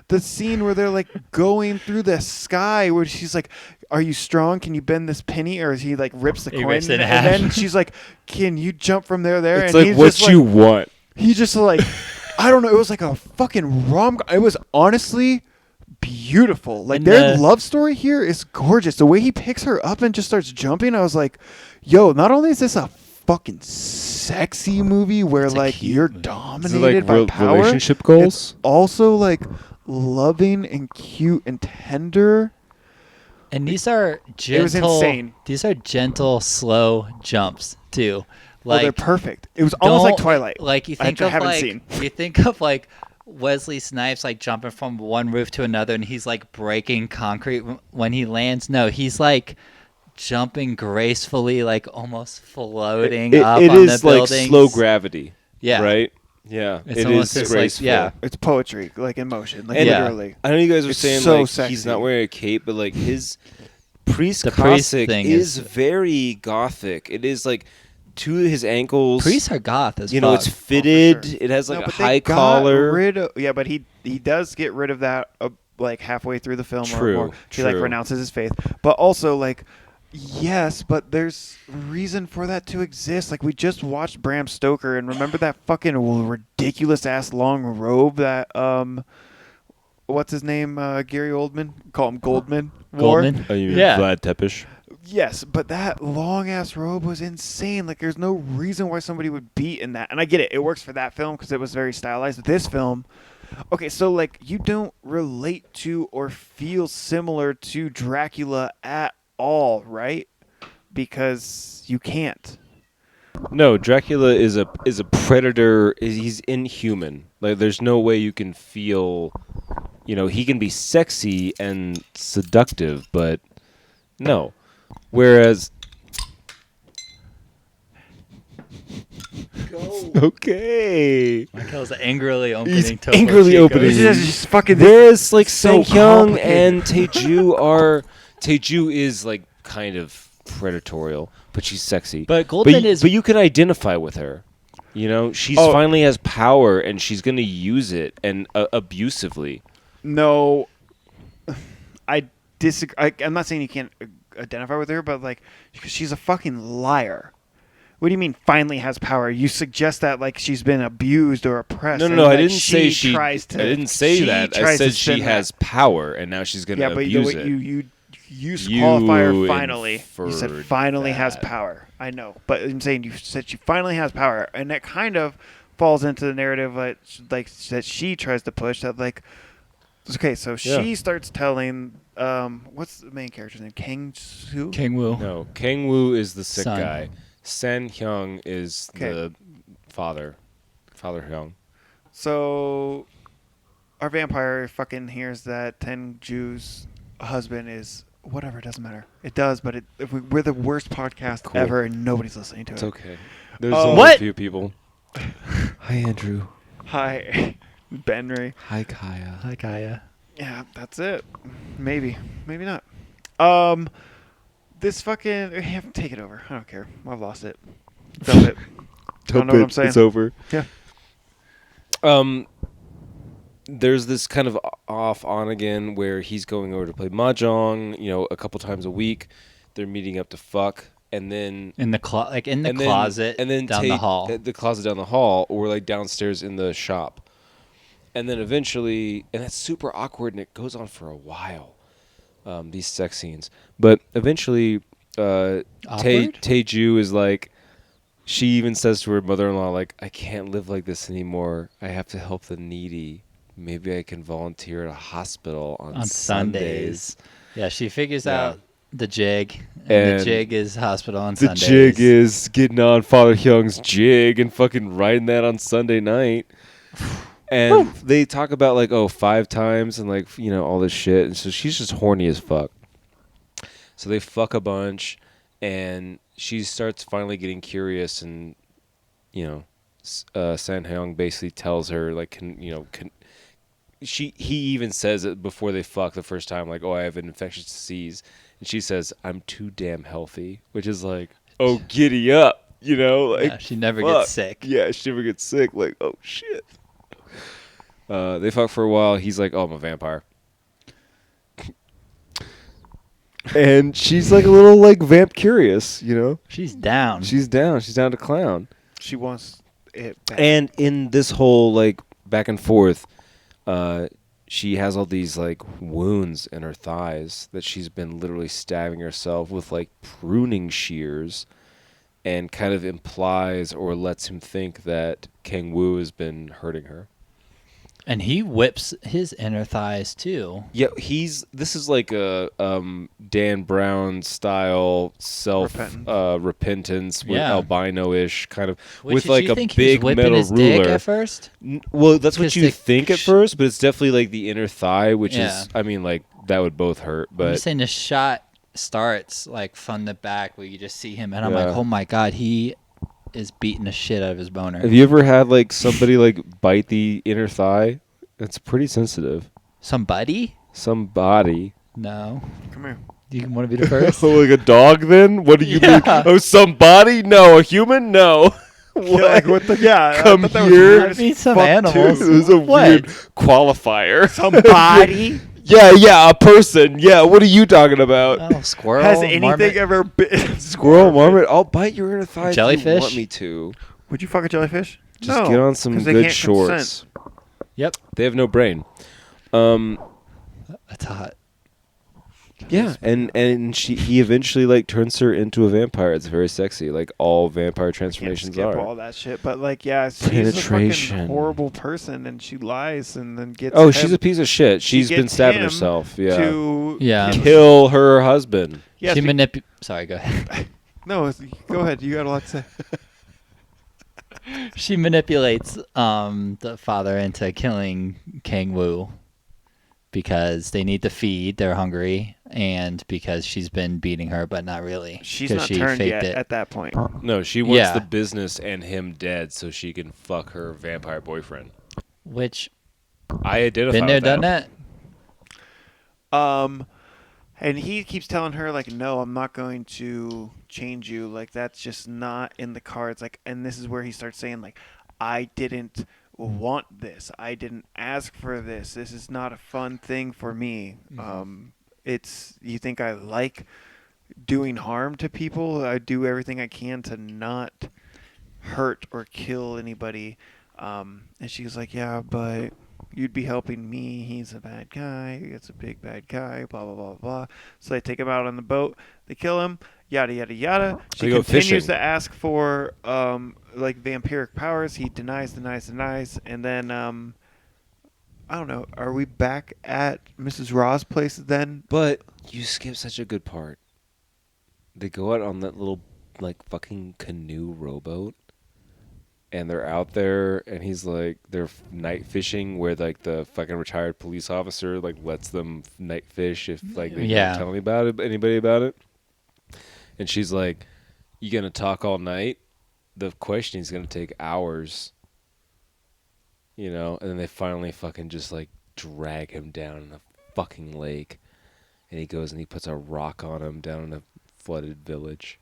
the scene where they're like going through the sky where she's like, are you strong? Can you bend this penny? Or he like rips the coin rips it in and half. then she's like, can you jump from there? It's and like he's what just you like, want. he just like I don't know, it was like a fucking it was honestly beautiful. Like And their love story here is gorgeous. The way he picks her up and just starts jumping, I was like, yo, not only is this a fucking sexy movie where It's a like cute you're movie. Is dominated it by like power, relationship goals? it's also like loving and cute and tender. And these are gentle. It was insane. These are gentle, slow jumps too. Like, they're perfect. It was almost like don't- Twilight. Like you I think of haven't like seen. you think of like Wesley Snipes like jumping from one roof to another, and he's like breaking concrete when he lands. No, he's like jumping gracefully, like almost floating up It on is the like buildings. slow gravity. Yeah. Right? Yeah. It's It almost is just like- graceful. yeah. It's poetry, like in motion, like And- Yeah. literally. I know you guys were It's saying so like sexy. he's not wearing a cape, but like his priest The priest Cossack thing is is- very gothic. It is like to his ankles. Priests are goth as you know, fuck. it's fitted. sure. It has like No, a but they high got collar. rid of, yeah, but he does get rid of that like halfway through the film. True, or more. He like true. renounces his faith, but also like yes, but there's reason for that to exist. Like we just watched Bram Stoker, and remember that fucking ridiculous ass long robe that what's his name, Gary Oldman, call him Goldman. wore? Goldman. Oh, you mean Yeah. Vlad Tepes? Yes, but that long ass robe was insane. Like, there's no reason why somebody would be in that. And I get it; it works for that film because it was very stylized. But this film, okay, so like you don't relate to or feel similar to Dracula at all, right? Because you can't. No, Dracula is a predator. He's inhuman. Like, there's no way you can feel. You know, he can be sexy and seductive, but no. Whereas, okay. Mykel's angrily opening. He's Topo angrily Chico. opening. It's just fucking. Whereas, like, so Sang Hyung complicated. and Taeju are. Taeju is, like, kind of predatorial, but she's sexy. But Goldman is. But you can identify with her. You know, she's Oh. finally has power, and she's going to use it and abusively. No, I disagree. I'm not saying you can't identify with her, but like, she's a fucking liar. What do you mean finally has power? You suggest that like she's been abused or oppressed. No, and, I like, didn't say she. tries to, I didn't say she that. I tries to said she spin has that. power, and now she's going to Yeah, but abuse it. you You used You qualifier finally. You said inferred finally has that. power. I know, but I'm saying you said she finally has power, and that kind of falls into the narrative like that she tries to push. That like, okay, so she starts telling what's the main character's name? King Woo. No, Kang Woo is the sick Son. guy. San Hyung is Okay. the father. Father Hyung. So our vampire fucking hears that Tenju's husband is whatever. It doesn't matter. It does, but we're the worst podcast Cool. ever, and nobody's listening to It's it. okay. There's Oh. only What? a few people. Hi, Andrew. Hi, Benry. Hi, Kaya. Hi, Kaya. Yeah, that's it. Maybe not. This fucking take it over. I don't care. I've lost it. Dump it. Don't know what I'm saying. It's over. Yeah. There's this kind of off on again where he's going over to play mahjong, a couple times a week. They're meeting up to fuck, and then In the closet and then down the hall. the closet down the hall, or like downstairs in the shop. And then eventually, and that's super awkward, and it goes on for a while. These sex scenes, but eventually, Taeju is like, she even says to her mother-in-law, like, I can't live like this anymore. I have to help the needy. Maybe I can volunteer at a hospital on Sundays. Yeah, she figures Yeah. out the jig. And the jig is hospital on The Sundays. jig is getting on Father Hyung's jig and fucking riding that on Sunday night. And they talk about, like, 5 times and, like, all this shit. And so she's just horny as fuck. So they fuck a bunch, and she starts finally getting curious, and, San Hyung basically tells her, like, he even says it before they fuck the first time, like, I have an infectious disease. And she says, I'm too damn healthy, which is like, giddy up, like, Yeah, she never fuck. gets sick. Yeah, she never gets sick. Like, oh shit. They fuck for a while. He's like, I'm a vampire. And she's like a little like vamp curious, She's down. She's down. She's down to clown. She wants it back. And in this whole like back and forth, she has all these like wounds in her thighs that she's been literally stabbing herself with like pruning shears, and kind of implies or lets him think that Kang Woo has been hurting her. And he whips his inner thighs too. Yeah, this is like a Dan Brown style repentance with albino-ish kind of, with like a big metal his ruler. Dick at first? Well, that's what you Because think at first, but it's definitely like the inner thigh, which Yeah. is, I mean, like that would both hurt. I'm But just saying the shot starts like from the back where you just see him, and I'm Yeah. like, oh my god, he is beating the shit out of his boner. have you ever had like somebody like bite the inner thigh? It's pretty sensitive. Somebody? Somebody. No. Come here. You want to be the first? Oh, like a dog then? What do you mean? Oh, somebody? No. A human? No. What? Yeah, like, what the? Yeah. Come I thought that was here. weird I as mean, some fuck, animals. too. It was a What? weird qualifier. Somebody Yeah, a person. Yeah, what are you talking about? Oh, squirrel. has anything marmot. ever been Squirrel, marmot. I'll bite your inner thigh if you Jellyfish? want me to. Would you fuck a jellyfish? Just No, get on some 'cause they good can't shorts. consent. Yep. They have no brain. That's hot. Yeah, and he eventually like turns her into a vampire. It's very sexy, like all vampire Can't transformations skip are. all that shit, but like, yeah, she's a Penetration. fucking horrible person, and she lies and then gets. Oh, him she's a piece of shit. She's been gets stabbing him herself. Yeah. To Yeah. Kill her husband. Yes, She Sorry, go ahead. no, go ahead. You got a lot to say. She manipulates the father into killing Kang Woo because they need to feed, they're hungry, and because she's been beating her, but not really. She's 'cause not she turned faked yet it. at that point. No, she wants Yeah. the business and him dead so she can fuck her vampire boyfriend. Which, I identify been there, with done that. And he keeps telling her like, no, I'm not going to change you. Like, that's just not in the cards. Like, and this is where he starts saying like, I didn't want this. I didn't ask for this. This is not a fun thing for me. It's, you think I like doing harm to people? I do everything I can to not hurt or kill anybody. And she was like, yeah, but you'd be helping me. He's a bad guy. It's a big bad guy. Blah blah blah blah. So they take him out on the boat. They kill him. Yada yada yada. She They go continues fishing. to ask for like vampiric powers. He denies, and then I don't know. Are we back at Mrs. Raw's place then? But you skip such a good part. They go out on that little, like, fucking canoe rowboat. And they're out there, and he's like, they're night fishing where, like, the fucking retired police officer, like, lets them night fish if, like, they don't tell anybody about it. And she's like, you gonna talk all night? The questioning's gonna take hours. You know, and then they finally fucking just, like, drag him down in a fucking lake. And he goes and he puts a rock on him down in a flooded village.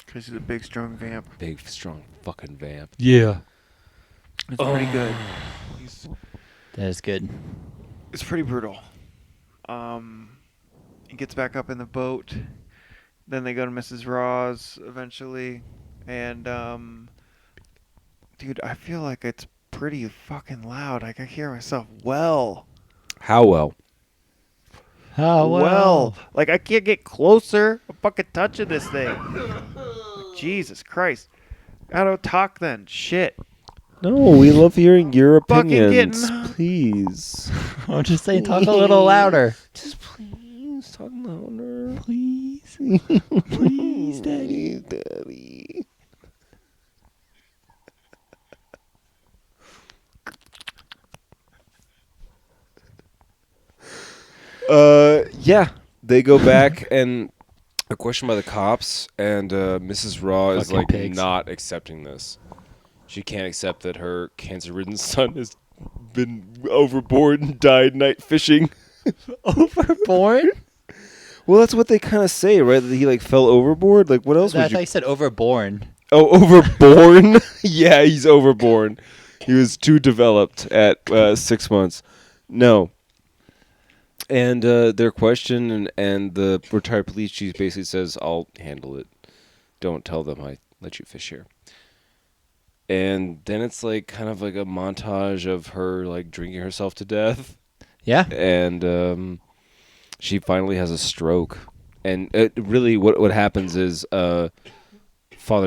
Because he's a big, strong vamp. Big, strong fucking vamp. Yeah. It's pretty good. That is good. It's pretty brutal. He gets back up in the boat. Then they go to Mrs. Raw's eventually. And, dude, I feel like it's pretty fucking loud. I can hear myself well. How well? Oh, Well, like I can't get closer. I'm fucking touching this thing. Jesus Christ. I don't talk then. Shit. No, we love hearing your Fucking opinions. getting- Please. I'm just saying, talk a little louder. Just please talk louder. Please. Please, Daddy. Daddy. Yeah. They go back and are questioned by the cops, and Mrs. Raw is Fucking like pigs. not accepting this. She can't accept that her cancer-ridden son has been overboard and died night fishing. Overboard? Well, that's what they kind of say, right? That he like fell overboard. Like, what else I would thought you? you said overborn. Oh, overborn. Yeah, he's overborn. He was too developed at 6 months. No. And their question, and the retired police chief basically says, "I'll handle it. Don't tell them I let you fish here." And then it's like kind of like a montage of her like drinking herself to death. Yeah. And she finally has a stroke. And it really, what happens is Father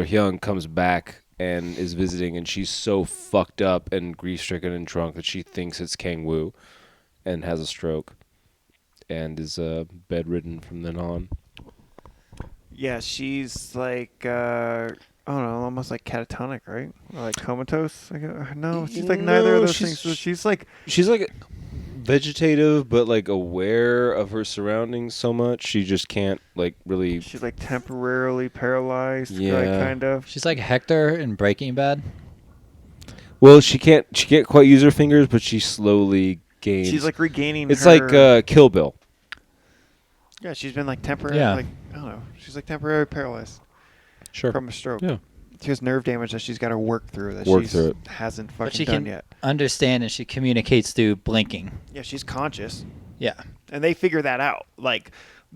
Hyung comes back and is visiting, and she's so fucked up and grief-stricken and drunk that she thinks it's Kang-woo and has a stroke and is bedridden from then on. Yeah, she's like, I don't know, almost like catatonic, right? Or like comatose? No, she's like neither of No, those things. So she's like, vegetative, but like aware of her surroundings so much she just can't like really. she's like temporarily paralyzed, like, Yeah. kind of. She's like Hector in Breaking Bad. Well, she can't quite use her fingers, but she slowly gains. She's like regaining it's her... like Kill Bill. Yeah, she's been like temporary, Yeah. like, I don't know. She's like temporarily paralyzed Sure. from a stroke. Yeah. She has nerve damage that she's got to work through that Work she through it. hasn't But she fucking done can yet. understand, and she communicates through blinking. Yeah, she's conscious. Yeah. And they figure that out. Like,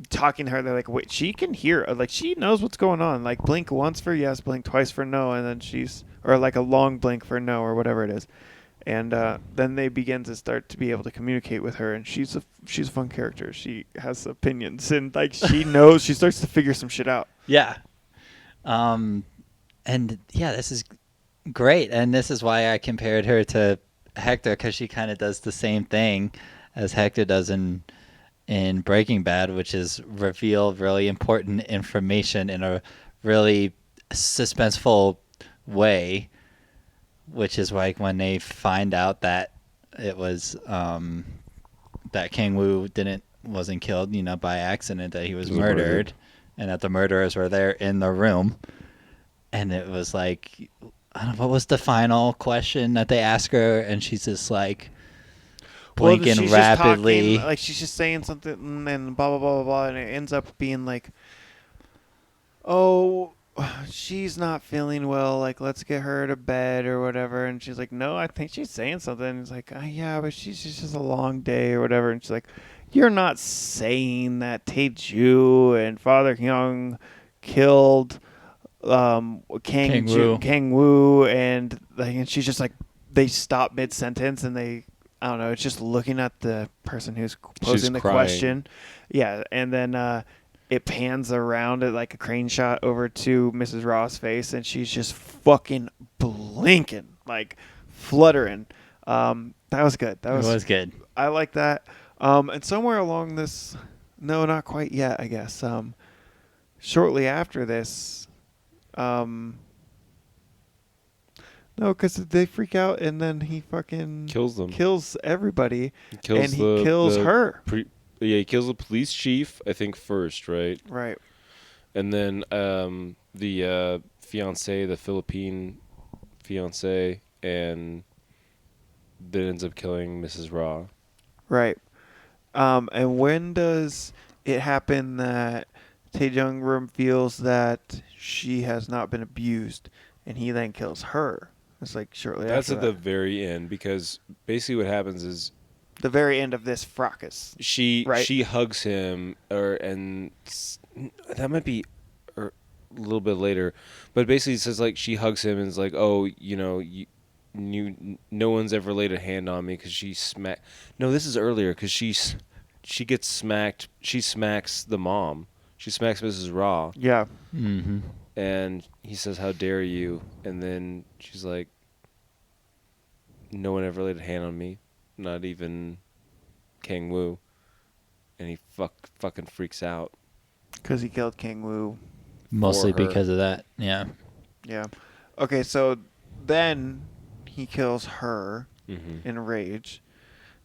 talking to her, they're like, wait, she can hear. Like, she knows what's going on. Like, blink once for yes, blink twice for no, and then she's... Or, like, a long blink for no, or whatever it is. And then they begin to start to be able to communicate with her, and she's a fun character. She has opinions, and, like, she knows... She starts to figure some shit out. Yeah. And yeah, this is great, and this is why I compared her to Hector, because she kind of does the same thing as Hector does in Breaking Bad, which is reveal really important information in a really suspenseful way, which is like when they find out that it was that Kang-woo wasn't killed, by accident, that he was murdered, and that the murderers were there in the room. And it was like, I don't know, what was the final question that they ask her? And she's just like blinking she's rapidly. Just talking, like, she's just saying something and blah, blah, blah, blah, blah. And it ends up being like, oh, she's not feeling well. Like, let's get her to bed or whatever. And she's like, no, I think she's saying something. And it's like, yeah, but she's just a long day or whatever. And she's like, you're not saying that Tae-ju and Father Hyung killed... Kang-woo, and she's just like, they stop mid-sentence and they I don't know. It's just looking at the person who's posing the crying. question. Yeah, and then it pans around at like a crane shot over to Mrs. Raw's face, and she's just fucking blinking, like fluttering. That was good. That was good. I like that. And somewhere along this, no, not quite yet, I guess. Shortly after this, no, because they freak out, and then he fucking Kills them. kills everybody, He kills and he kills her. He kills the police chief, I think, first, right? Right. And then the fiance, the Philippine fiance, and then ends up killing Mrs. Ra. Right. And when does it happen that Taejung feels that she has not been abused, and he then kills her? It's like shortly That's after at the that. very end, because basically what happens is The very end of this fracas. she Right. hugs him, that might be a little bit later, but basically it says like she hugs him and is like, oh, no one's ever laid a hand on me because she smacked. No, this is earlier because she gets smacked. She smacks the mom. She smacks Mrs. Raw, Yeah. Mm-hmm. and he says, "How dare you?" And then she's like, "No one ever laid a hand on me, not even Kang-woo," and he fucking freaks out. Because he killed Kang-woo. Mostly For her. because of that. Yeah. Yeah. Okay, so then he kills her Mm-hmm. in rage,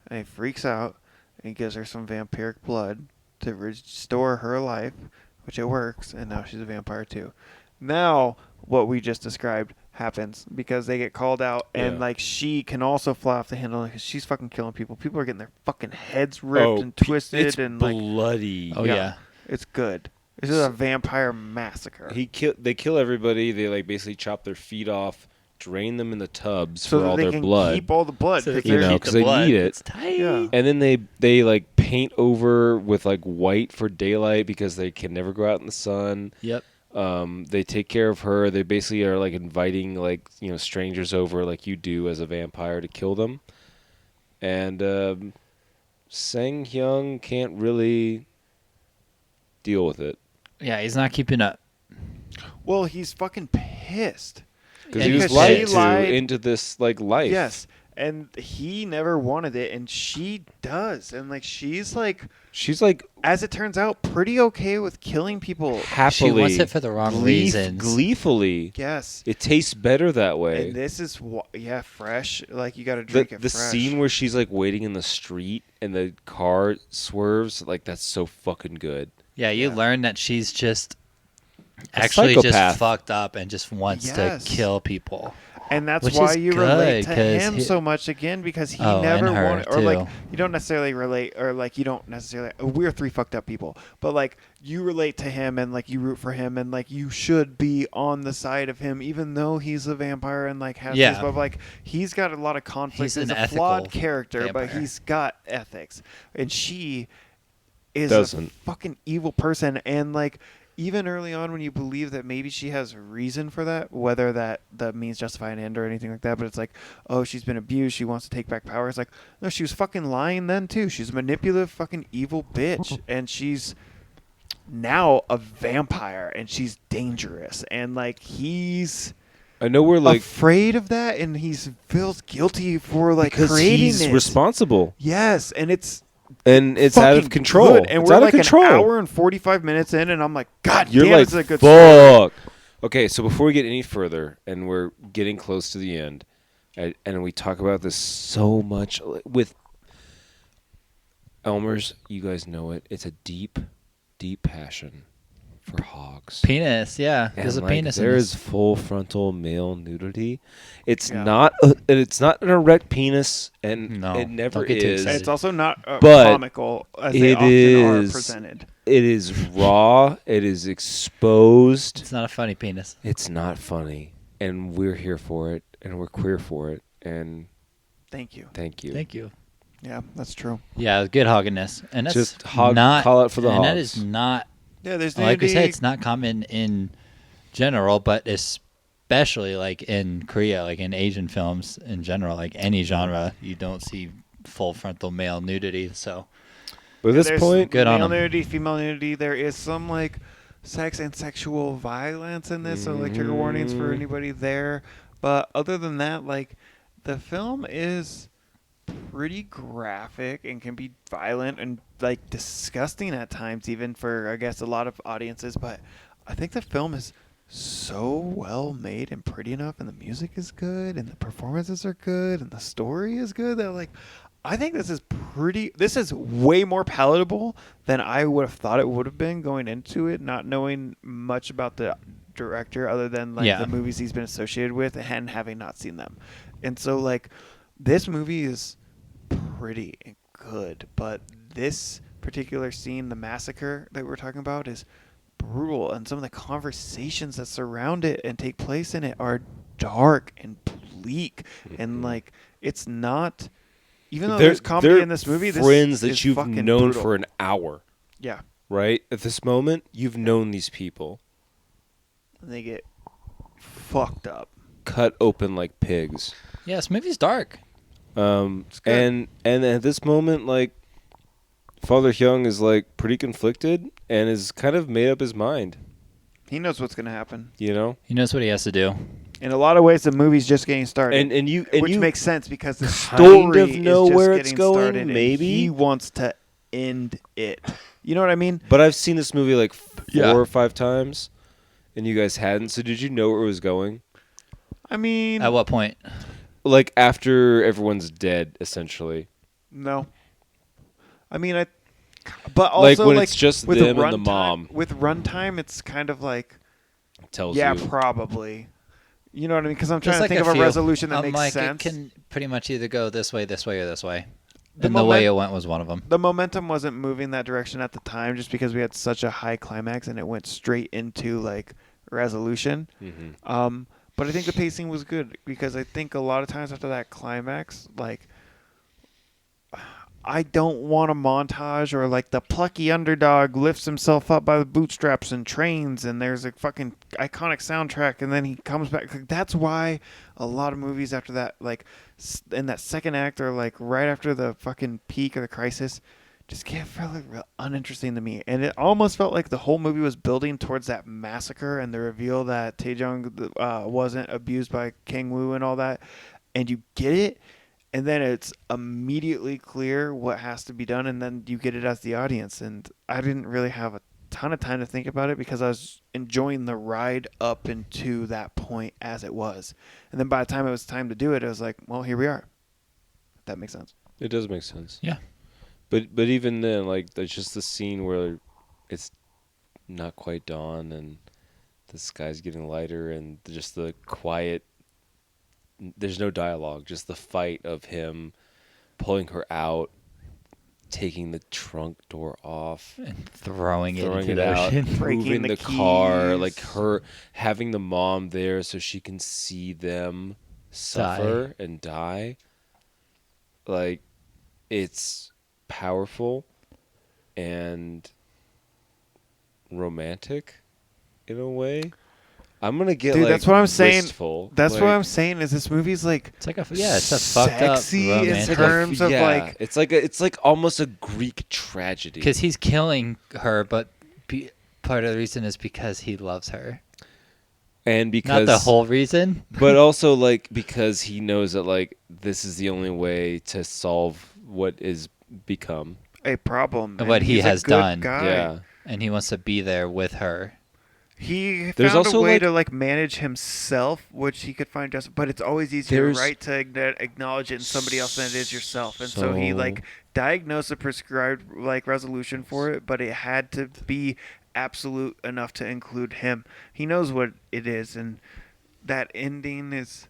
and he freaks out, and he gives her some vampiric blood to restore her life, which it works, and now she's a vampire too. Now, what we just described happens because they get called out, and Yeah. like she can also fly off the handle because she's fucking killing people. People are getting their fucking heads ripped and twisted, it's and like bloody. Oh, yeah. it's good. This is a vampire massacre. They kill everybody. They like basically chop their feet off, drain them in the tubs so for that all they their can blood. keep all the blood. So they 'cause can You know, keep 'cause the they blood. need it. It's tight. Yeah. And then they like paint over with like white for daylight because they can never go out in the sun. Yep. They take care of her. They basically are like inviting like strangers over like you do as a vampire to kill them. And Sang Hyung can't really deal with it Yeah, he's not keeping up. Well, he's fucking pissed. because And he was because lied she to lied- into this like life. Yes, and he never wanted it, and she does, and like she's like, She's like as it turns out, pretty okay with killing people. happily. She wants it for the wrong reasons. Gleefully. Yes, It tastes better that way. and this is fresh. Like you got to drink it The fresh. scene where she's like waiting in the street and the car swerves, like that's so fucking good. Yeah, you Yeah. learn that she's just A actually psychopath. just fucked up and just wants Yes. to kill people. and that's which why is you relate good, to 'cause him he- so much again because he Oh, never and her, wanted, or like too. you don't necessarily relate, or like you don't necessarily. We're three fucked up people, but like you relate to him and like you root for him and like you should be on the side of him even though he's a vampire and like has Yeah. this, but like he's got a lot of conflict. He's He's an a flawed ethical character, but vampire. he's got ethics, and she is Doesn't. a fucking evil person, and like. Even early on, when you believe that maybe she has reason for that, whether that means justify an end or anything like that, but it's like, oh, she's been abused, she wants to take back power. It's like, no, she was fucking lying then too. She's a manipulative, fucking evil bitch, and she's now a vampire, and she's dangerous, and like he's I know we're like afraid of that, and he's feels guilty for like because creating he's it. responsible Yes, and it's and it's out of fucking control. good. And it's we're out like of control. an hour and 45 minutes in, and I'm like, God You're damn, like this is a good story. fuck. Okay, so before we get any further, and we're getting close to the end, and we talk about this so much with Elmer's, you guys know it. It's a deep, deep passion for hogs. Penis, yeah. And, There's a like, penis in there this. is full frontal male nudity. It's Yeah. not. It's not an erect penis, and No, it never don't get too is. And it's also not But comical as they it often are is- presented. It is raw. It is exposed. It's not a funny penis. It's not funny, and we're here for it, and we're queer for it, and Thank you. thank you. Thank you. Yeah, that's true. Yeah, good hogginess. And that's Just hog- not call out for the and that hogs. is not Yeah, there's like I nudity. said, it's not common in general, but especially like in Korea, like in Asian films in general, like any genre, you don't see full frontal male nudity. So But at this There's point, Good on male 'em. nudity, female nudity. There is some like sex and sexual violence in this, so like trigger warnings for anybody there. But other than that, like the film is pretty graphic and can be violent and like disgusting at times, even for I guess a lot of audiences. But I think the film is so well made and pretty enough, and the music is good, and the performances are good, and the story is good. That like, I think this is pretty. This is way more palatable than I would have thought it would have been going into it, not knowing much about the director other than like Yeah. the movies he's been associated with and having not seen them. And so like, this movie is pretty good, but this particular scene, the massacre that we're talking about, is brutal, and some of the conversations that surround it and take place in it are dark and bleak, and like it's not. Even though there's comedy they're in this movie, this friends that is you've fucking known brutal. for an hour, Yeah, right? At this moment, you've known these people, and they get fucked up. cut open like pigs. yeah, this movie's dark. And good. at this moment, like Father Hyung is like pretty conflicted and is kind of made up his mind. He knows what's gonna happen. You know, He knows what he has to do. In a lot of ways, the movie's just getting started, and which you makes sense because the kind story of know is just where it's getting going, started, and maybe? he wants to end it. You know what I mean? But I've seen this movie like 4 Yeah. or 5 times, and you guys hadn't. So did you know where it was going? I mean, At what point? Like after everyone's dead, essentially. no. I mean, but also Like when like it's just with them and the runtime- mom. With runtime, it's kind of like, Tells yeah, you. probably. You know what I mean? Because I'm There's trying to like think of a few. resolution that I'm makes like, sense. It can pretty much either go this way, or this way. The And the way moment- it went was one of them. The momentum wasn't moving that direction at the time, just because we had such a high climax and it went straight into like resolution. Mm-hmm. But I think the pacing was good because I think a lot of times after that climax, like I don't want a montage or like the plucky underdog lifts himself up by the bootstraps and trains, and there's a fucking iconic soundtrack, and then he comes back. Like, that's why a lot of movies after that, like in that second act or like right after the fucking peak of the crisis, just get really real uninteresting to me. And it almost felt like the whole movie was building towards that massacre and the reveal that Taejong wasn't abused by Kang-woo and all that, and you get it. And then it's immediately clear what has to be done, and then you get it as the audience. And I didn't really have a ton of time to think about it because I was enjoying the ride up into that point as it was. And then by the time it was time to do it, I was like, well, here we are. If that makes sense. It does make sense. Yeah. But even then, like, there's just the scene where it's not quite dawn and the sky's getting lighter and just the quiet. There's no dialogue, just the fight of him pulling her out, taking the trunk door off, And throwing it throwing into it the out, ocean. Breaking moving the the car, keys. like her having the mom there so she can see them suffer and die. Like, it's powerful and romantic in a way. I'm gonna get Dude, like that's what I'm saying. wistful. That's like, what I'm saying is this movie's like It's like it's a fucked up sexy in romantic. terms of like it's like almost a Greek tragedy. Because he's killing her, but part of the reason is because he loves her. And because Not the whole reason. but also like because he knows that like this is the only way to solve what is become. a problem. Of what and he he's a has good done. guy. Yeah. And he wants to be there with her. He There's found also, a way like- to like manage himself, which he could find just. But it's always easier, There's- right, to acknowledge it in somebody else than it is yourself. And so he So- like diagnosed a prescribed like resolution for it, but it had to be absolute enough to include him. He knows what it is, and that ending is.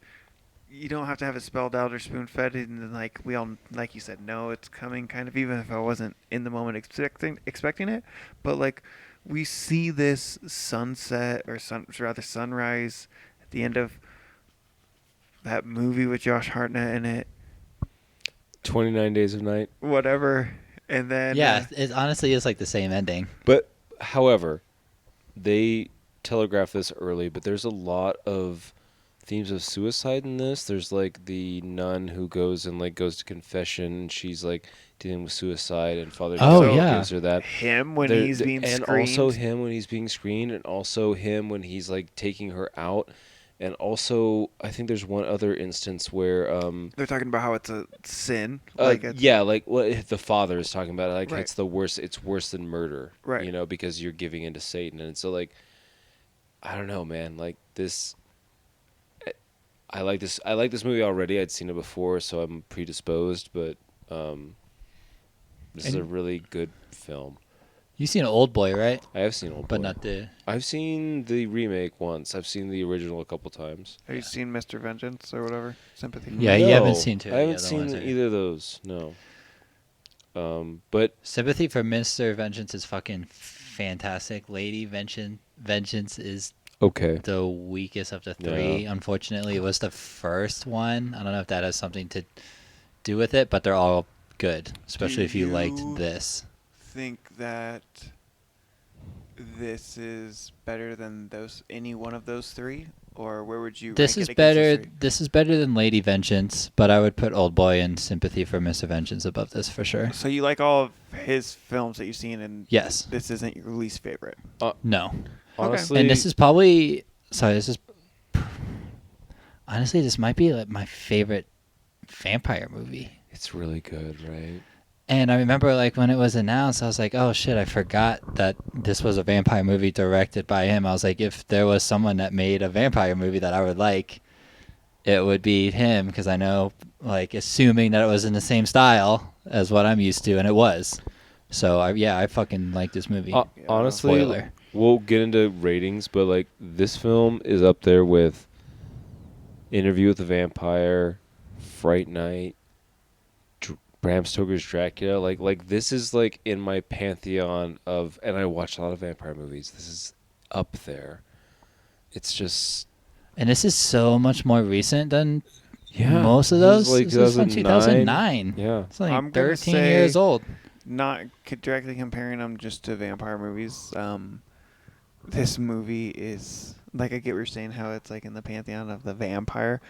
You don't have to have it spelled out or spoon fed, and like we all, like you said, know it's coming. Kind of, even if I wasn't in the moment expecting it, but like. We see this sunset or sunrise at the end of that movie with Josh Hartnett in it, 29 Days of Night. whatever, and then Yeah, it honestly is like the same ending. But however, they telegraph this early, but there's a lot of themes of suicide in this. There's like the nun who goes to confession, and she's like dealing with suicide, and Father Oh, Dillon yeah. gives her that. Him when There- he's being and screened. also him when he's being screened, and also him when he's like taking her out, and also I think there's one other instance where They're talking about how it's a sin. like what the father is talking about, like Right. it's the worst. It's worse than murder, Right. You know, because you're giving into Satan, and so like, I don't know, man. Like this, I like this. I like this movie already. I'd seen it before, so I'm predisposed. But this is a really good film. You seen Oldboy, right? I have seen Oldboy, But not the. I've seen the remake once. I've seen the original a couple times. Have you seen Mr. Vengeance or whatever? Sympathy. Yeah, you haven't seen two of I the haven't other seen ones, have you? either of those. No. But Sympathy for Mr. Vengeance is fucking fantastic. Lady Vengeance is okay. the weakest of the three. Yeah. Unfortunately, it was the first one. I don't know if that has something to do with it, but they're all good, especially if you liked this. Think that this is better than any one of those three, or where would you? This rank is it against better. those three? This is better than Lady Vengeance, but I would put Oldboy and Sympathy for Mr. Vengeance above this for sure. So you like all of his films that you've seen, and Yes. this isn't your least favorite. No. Honestly, And this is probably honestly, this might be like my favorite vampire movie. it's really good, right? And I remember like when it was announced, I was like, oh shit, I forgot that this was a vampire movie directed by him. I was like, if there was someone that made a vampire movie that I would like, it would be him, because I know, like, assuming that it was in the same style as what I'm used to, and it was. So I fucking like this movie. Honestly, Spoiler. we'll get into ratings, but like this film is up there with Interview with the Vampire, Fright Night, Bram Stoker's Dracula. Like this is like in my pantheon of, and I watch a lot of vampire movies. This is up there. It's just And this is so much more recent than most of this is those. like This is from 2009. 2009. Yeah. It's like I'm gonna 13 say- years old. Not directly comparing them just to vampire movies. This movie is like, I get what you're saying, how it's like in the pantheon of the vampire.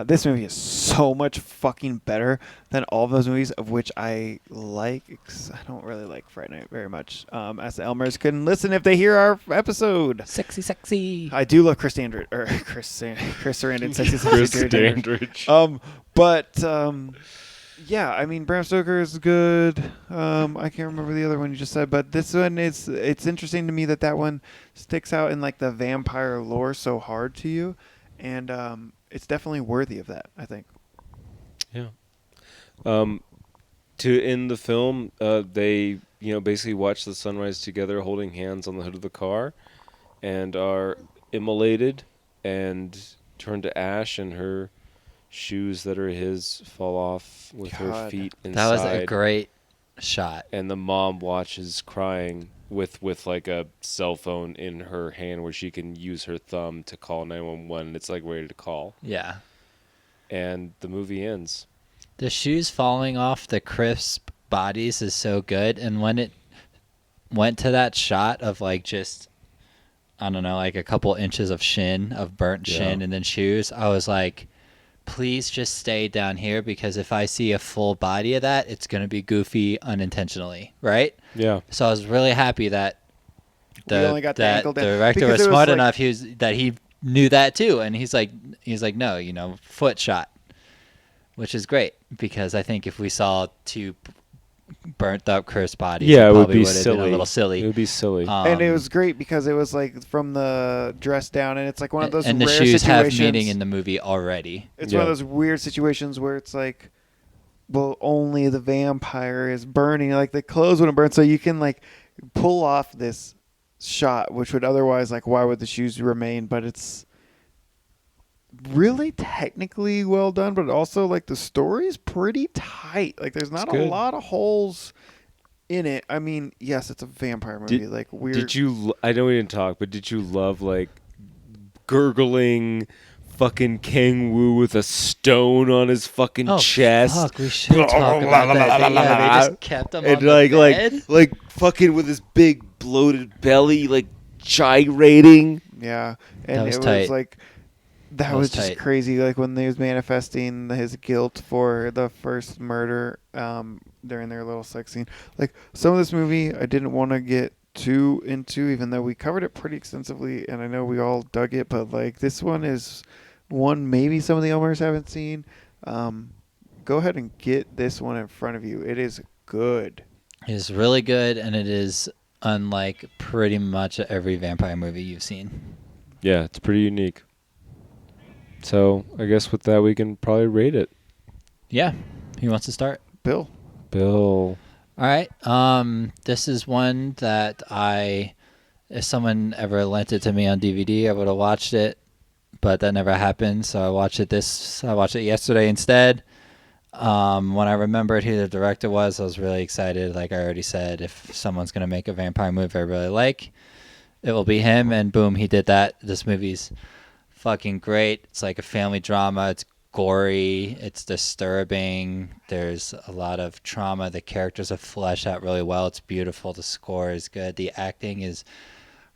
This movie is so much fucking better than all of those movies, of which I like. I don't really like Fright Night very much. As the Elmers couldn't listen if they hear our episode. Sexy. I do love Chris Sarandon, Sexy Chris Dandridge. Dandridge. Yeah, I mean, Bram Stoker is good. I can't remember the other one you just said, but this one it's interesting to me that one sticks out in like the vampire lore so hard to you, and it's definitely worthy of that, I think. Yeah. To end the film, they basically watch the sunrise together, holding hands on the hood of the car, and are immolated and turned to ash, and her shoes that are his fall off with her God. feet inside. That was a great shot. And the mom watches crying with like a cell phone in her hand where she can use her thumb to call 911. And it's like ready to call. Yeah. And the movie ends. The shoes falling off the crisp bodies is so good. And when it went to that shot of like just, I don't know, like a couple inches of burnt shin and then shoes, I was like, please just stay down here, because if I see a full body of that, it's going to be goofy unintentionally, right? Yeah. So I was really happy that We only got the ankle the down. director Because was it was smart like- enough that he knew that too, and he's like no, foot shot, which is great, because I think if we saw two burnt up cursed bodies, Yeah, it would probably be have been silly. a little silly. It would be silly. And it was great because it was like from the dress down, and it's like one of those and the rare shoes have situations. meaning in the movie already. It's one of Yeah. those weird situations where it's like, well, only the vampire is burning. Like the clothes wouldn't burn, so you can like pull off this shot, which would otherwise, like, why would the shoes remain? But it's really technically well done, but also like the story's pretty tight. Like there's not a good. lot of holes in it. I mean, yes, it's a vampire movie. Did- like weird. Did you? I know we didn't talk, but did you love like gurgling fucking Kang-woo with a stone on his fucking chest? Fuck, we should talk about that. They just kept him And on the bed. like fucking with his big bloated belly, like gyrating. Yeah, and was it tight. was like That That was was just tight. crazy. Like when they was manifesting his guilt for the first murder during their little sex scene. Like some of this movie, I didn't want to get too into, even though we covered it pretty extensively, and I know we all dug it. But like this one is one maybe some of the Elmers haven't seen. Go ahead and get this one in front of you. It is good. It is really good, and it is unlike pretty much every vampire movie you've seen. Yeah, it's pretty unique. So I guess with that we can probably rate it. Yeah. Who wants to start? Bill. Bill. All right. This is one that if someone ever lent it to me on DVD, I would have watched it, but that never happened. So I watched it yesterday instead. When I remembered who the director was, I was really excited. Like I already said, if someone's going to make a vampire movie I really like, it will be him. And boom, he did that. This movie's fucking great. It's like a family drama. It's gory. It's disturbing. There's a lot of trauma. The characters are fleshed out really well. It's beautiful. The score is good. The acting is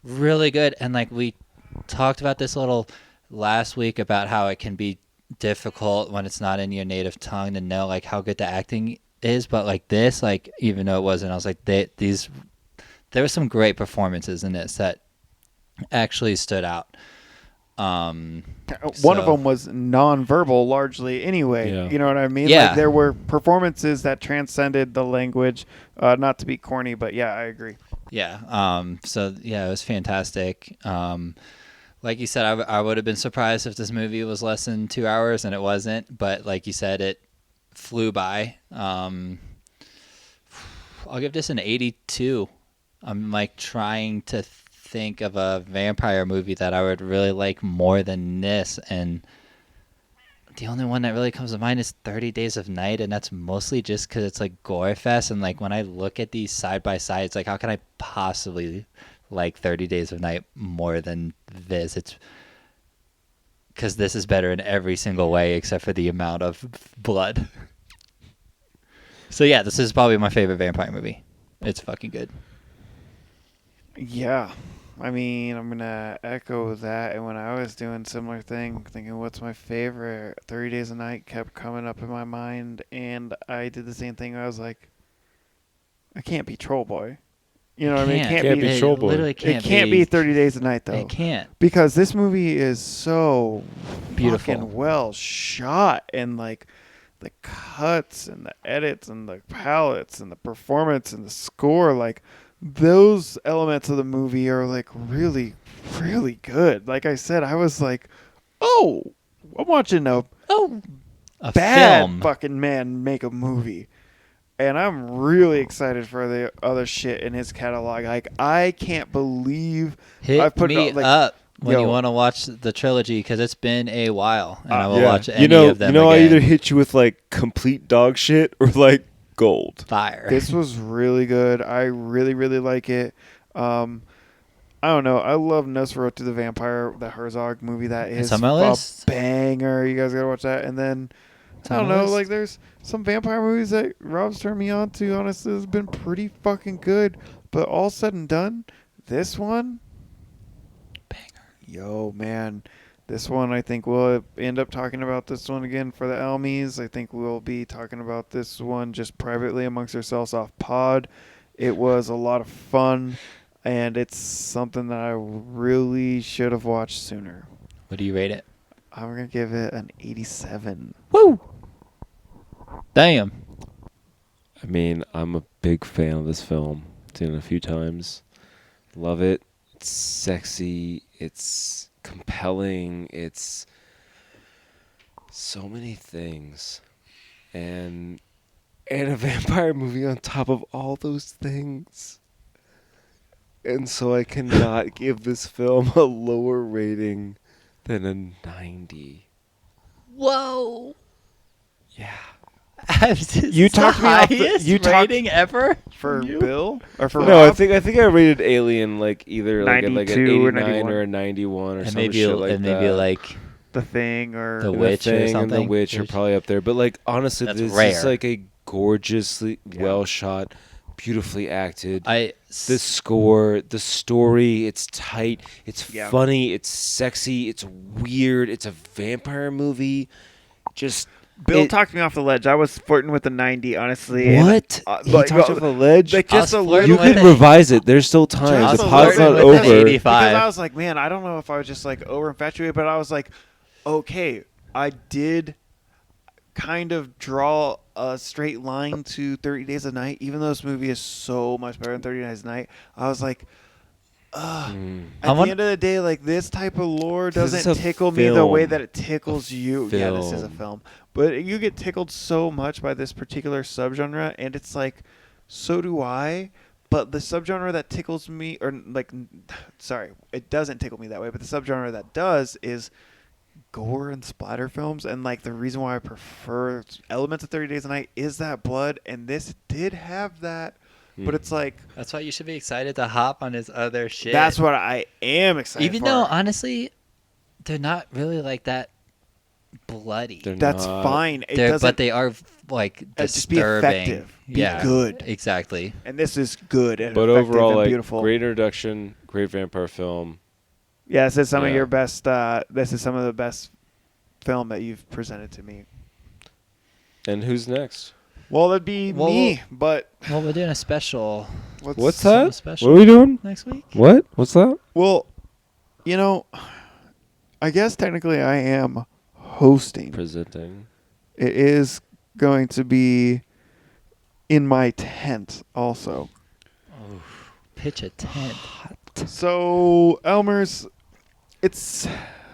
really good. And like we talked about this a little last week about how it can be difficult when it's not in your native tongue to know like how good the acting is. But like this, like even though it wasn't, I was like there were some great performances in this that actually stood out. One of them was nonverbal largely anyway. Yeah. You know what I mean? Yeah. Like there were performances that transcended the language. Not to be corny, but yeah, I agree. Yeah. So yeah, it was fantastic. Like you said, I would have been surprised if this movie was less than 2 hours, and it wasn't. But like you said, it flew by. I'll give this an 82. I'm like trying to think of a vampire movie that I would really like more than this, and the only one that really comes to mind is 30 Days of Night, and that's mostly just because it's like gore fest. And like when I look at these side by side, it's like how can I possibly like 30 Days of Night more than this? It's because this is better in every single way except for the amount of blood. So yeah, this is probably my favorite vampire movie. It's fucking good. Yeah. I mean, I'm going to echo that. And when I was doing similar thing, thinking what's my favorite, 30 Days a Night kept coming up in my mind. And I did the same thing. I was like, I can't be Troll Boy. You know what I mean? Can't be Troll Boy. Literally It can't be 30 Days a Night, though. It can't. Because this movie is so Beautiful. fucking well shot. And like the cuts and the edits and the palettes and the performance and the score, like those elements of the movie are like really, really good. Like I said, I was like, oh, I'm watching a bad film. fucking man make a movie. And I'm really excited for the other shit in his catalog. Like, I can't believe Hit I've put me it, like, up when yo. you want to watch the trilogy because it's been a while, and I will Yeah. watch any you know, of them I again. either hit you with like complete dog shit or like gold. Fire. This was really good. I really, really like it. I don't know. I love Nosferatu the Vampire, the Herzog movie. That is It's on my a list. banger. You guys gotta watch that. And then It's I on don't my know. list. Like there's some vampire movies that Rob's turned me on to. Honestly, has been pretty fucking good. But all said and done, this one, Banger. yo man, this one I think we'll end up talking about this one again for the Elmies. I think we'll be talking about this one just privately amongst ourselves off pod. It was a lot of fun, and it's something that I really should have watched sooner. What do you rate it? I'm gonna give it an 87. Woo! Damn. I mean, I'm a big fan of this film. Seen it a few times. Love it. It's sexy. It's compelling. It's so many things. And a vampire movie on top of all those things. And so I cannot give this film a lower rating than a 90. Whoa. Yeah. You talked me off the- highest you talked- rating ever? For Bill or for No, Rob? I think I rated Alien like either like an 92 or 89 91. or a 91 or And some maybe shit like and that. maybe like The Thing or The And Witch or Thing and something. The Witch are probably up there. But like honestly, That's this rare. is like a gorgeously well shot, beautifully acted. I The score, the story, it's tight, it's Yeah. funny, it's sexy, it's weird, it's a vampire movie. Just Bill it- talked me off the ledge. I was flirting with the 90, honestly. and, What? He talked off the ledge? Like, just I a was little You flirting can with revise it. There's still time. Just The a pod's little not bit with over. 85. Because I was like, man, I don't know if I was just like over infatuated, but I was like, okay, I did kind of draw a straight line to 30 Days a Night, even though this movie is so much better than 30 Days a Night. I was like, at the end of the day, like, this type of lore 'Cause it's doesn't a tickle me the way film. that it tickles you. Yeah, this is a film. film. But you get tickled so much by this particular subgenre, and it's like, so do I. But the subgenre that tickles me, or like, sorry, it doesn't tickle me that way, but the subgenre that does is gore and splatter films. And like, the reason why I prefer elements of 30 Days a Night is that blood, and this did have that. But it's like, That's why you should be excited to hop on his other shit. that's what I am excited Even for. though honestly, they're not really like that bloody. They're That's not- fine. It They're- doesn't. but they are like just be disturbing. effective. Be Yeah, good. Exactly. And this is good and But effective overall, and like, beautiful. great introduction, great vampire film. Yeah, this is some of Yeah. your best. This is some of the best film that you've presented to me. And who's next? Well, that'd be Well, me. But Well, we're doing a special What's something that? special What are we doing? next week. What? What's that? Well, you know, I guess technically I am hosting. Presenting. It is going to be in my tent also. Pitch a tent. So, Elmer's, it's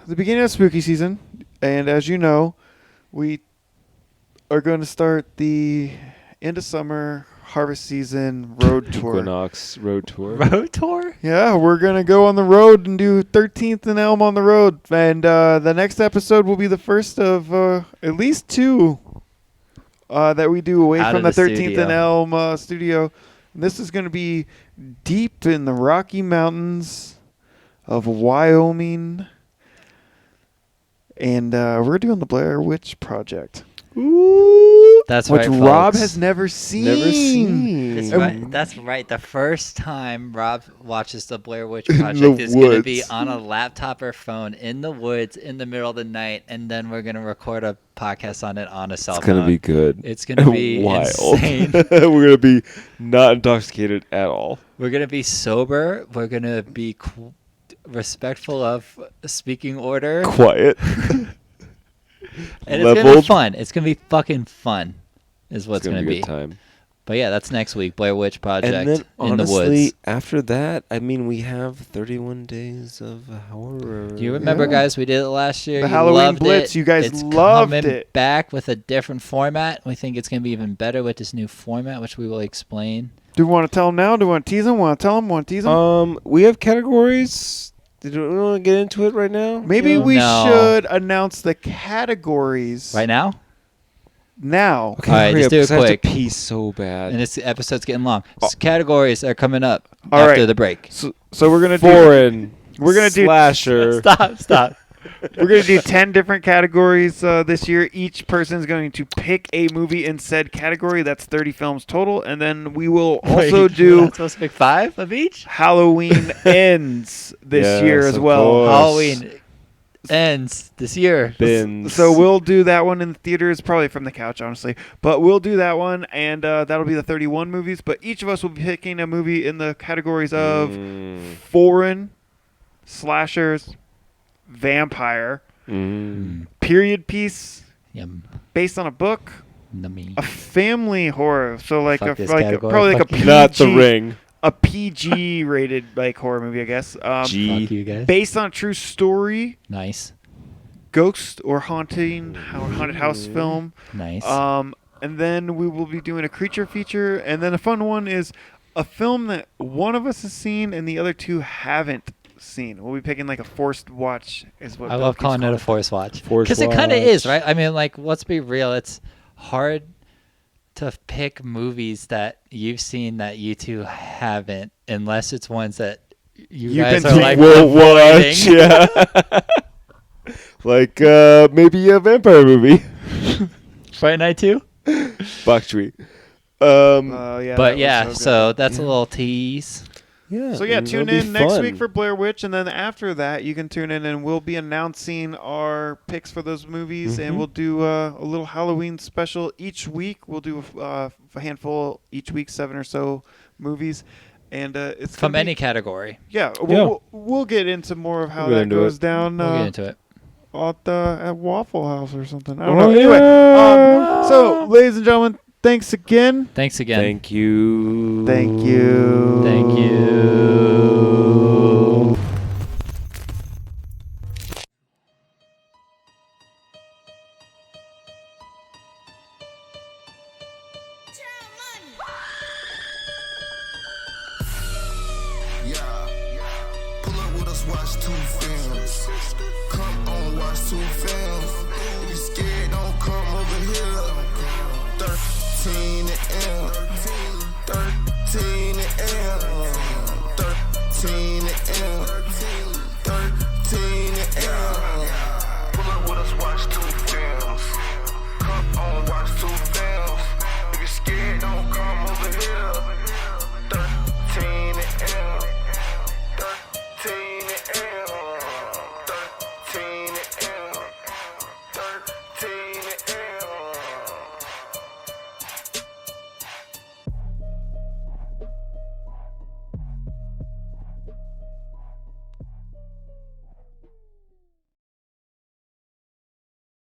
the beginning of spooky season, and as you know, we are going to start the end of summer harvest season road tour. Equinox road tour. Road tour? Yeah, we're going to go on the road and do 13th and Elm on the road, and the next episode will be the first of at least two that we do away Out from of the the 13th studio. and Elm studio. And this is going to be deep in the Rocky Mountains of Wyoming. And we're doing the Blair Witch Project. Ooh, That's which right, Rob folks. has never seen. Never seen. That's And- right. That's right. The first time Rob watches the Blair Witch In Project the is going to be woods. on a laptop or phone in the woods in the middle of the night, and then we're going to record a podcast on it on a cell It's phone. gonna be good. It's going to be wild. insane. We're gonna be not intoxicated at all. We're going to be sober. We're going to be respectful of speaking order. Quiet. And it's going to be Leveled. fun. It's going to be fucking fun is what it's It's going to be be. a good time. But yeah, that's next week. Blair Witch Project And then in the honestly, woods. after that, I mean, we have 31 days of horror. Do you remember, Yeah. guys? We did it last year. The You Halloween loved Blitz, it. you guys it's loved coming it. back with a different format. We think it's going to be even better with this new format, which we will explain. Do we want to tell them now? Do we want to tease them? Want to tell them? Want to tease them? We have categories. Did we want to get into it right now? Maybe Yeah. we No. should announce the categories Right now? now. Okay, All right, hurry just up, do it 'cause I have to quick. pee so bad. And this episode's getting long. Categories are coming up All after right. the break. So we're gonna Foreign. We're gonna do- slasher. Stop. We're going to do 10 different categories this year. Each person's going to pick a movie in said category. That's 30 films total. And then we will also Wait, do we're not supposed to pick 5 of each? Halloween Ends this year Yes, as of well. course. Halloween ends this year. Bins. So we'll do that one in the theaters, probably from the couch, honestly. But we'll do that one, and that'll be the 31 movies. But each of us will be picking a movie in the categories of foreign, slashers, vampire, period piece, Yum. based on a book, Nummy. a family horror. So like Fuck this like category. probably like a Fuck you. PG, Not the ring. a PG rated like horror movie, I guess. G. Fuck you guys. Based on a true story, Nice. ghost or haunted house film. Nice. And then we will be doing a creature feature, and then a fun one is a film that one of us has seen and the other two haven't seen. We'll be picking like a forced watch. Is what I Bill love keeps calling it a calling force watch. Force Because it kind of is, watch. right? I mean, like, let's be real. It's hard to pick movies that you've seen that you two haven't, unless it's ones that You've guys been are to- like We'll avoiding. watch. Yeah. Like maybe a vampire movie. Friday Night 2? Bok Tree. Yeah, But that yeah, was so good. that's a little tease. Yeah. So yeah, it'll tune be in next fun. week for Blair Witch, and then after that, you can tune in, and we'll be announcing our picks for those movies, and we'll do a little Halloween special each week. We'll do a handful each week, 7 or so movies, and it's From gonna any be, category. yeah. Yeah. We'll get into more of how We'll get that into goes it. down. We'll get into it. At Waffle House or something. I don't Oh, know. Anyway, yeah. so ladies and gentlemen, thanks again. Thanks again. Thank you. Thank you. Thank you. Yeah. Pull up with us, watch 2 films.